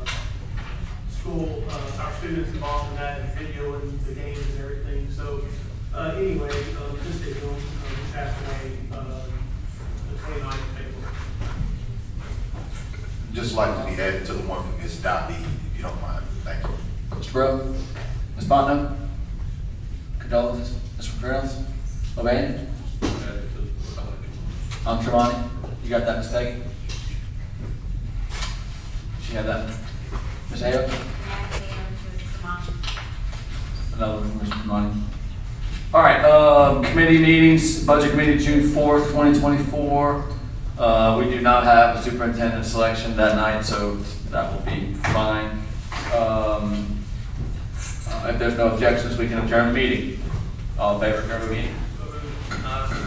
school, our students involved in that, and videoing the games and everything. So anyway, just to him, he passed away the 29th of April. Just like to be added to the one from Ms. Dobby, if you don't mind. Thank you. Mr. Bro, Ms. Fontenot, condolences. Mr. Reynolds, O'Banion, Tremonti, you got that, Ms. Peggy? She had that. Ms. Ayo? Another one, Mr. Tremonti. All right, committee meetings, budget committee, June 4th, 2024. We do not have a superintendent selection that night, so that will be fine. If there's no objections, we can adjourn the meeting. All in favor of adjourn the meeting?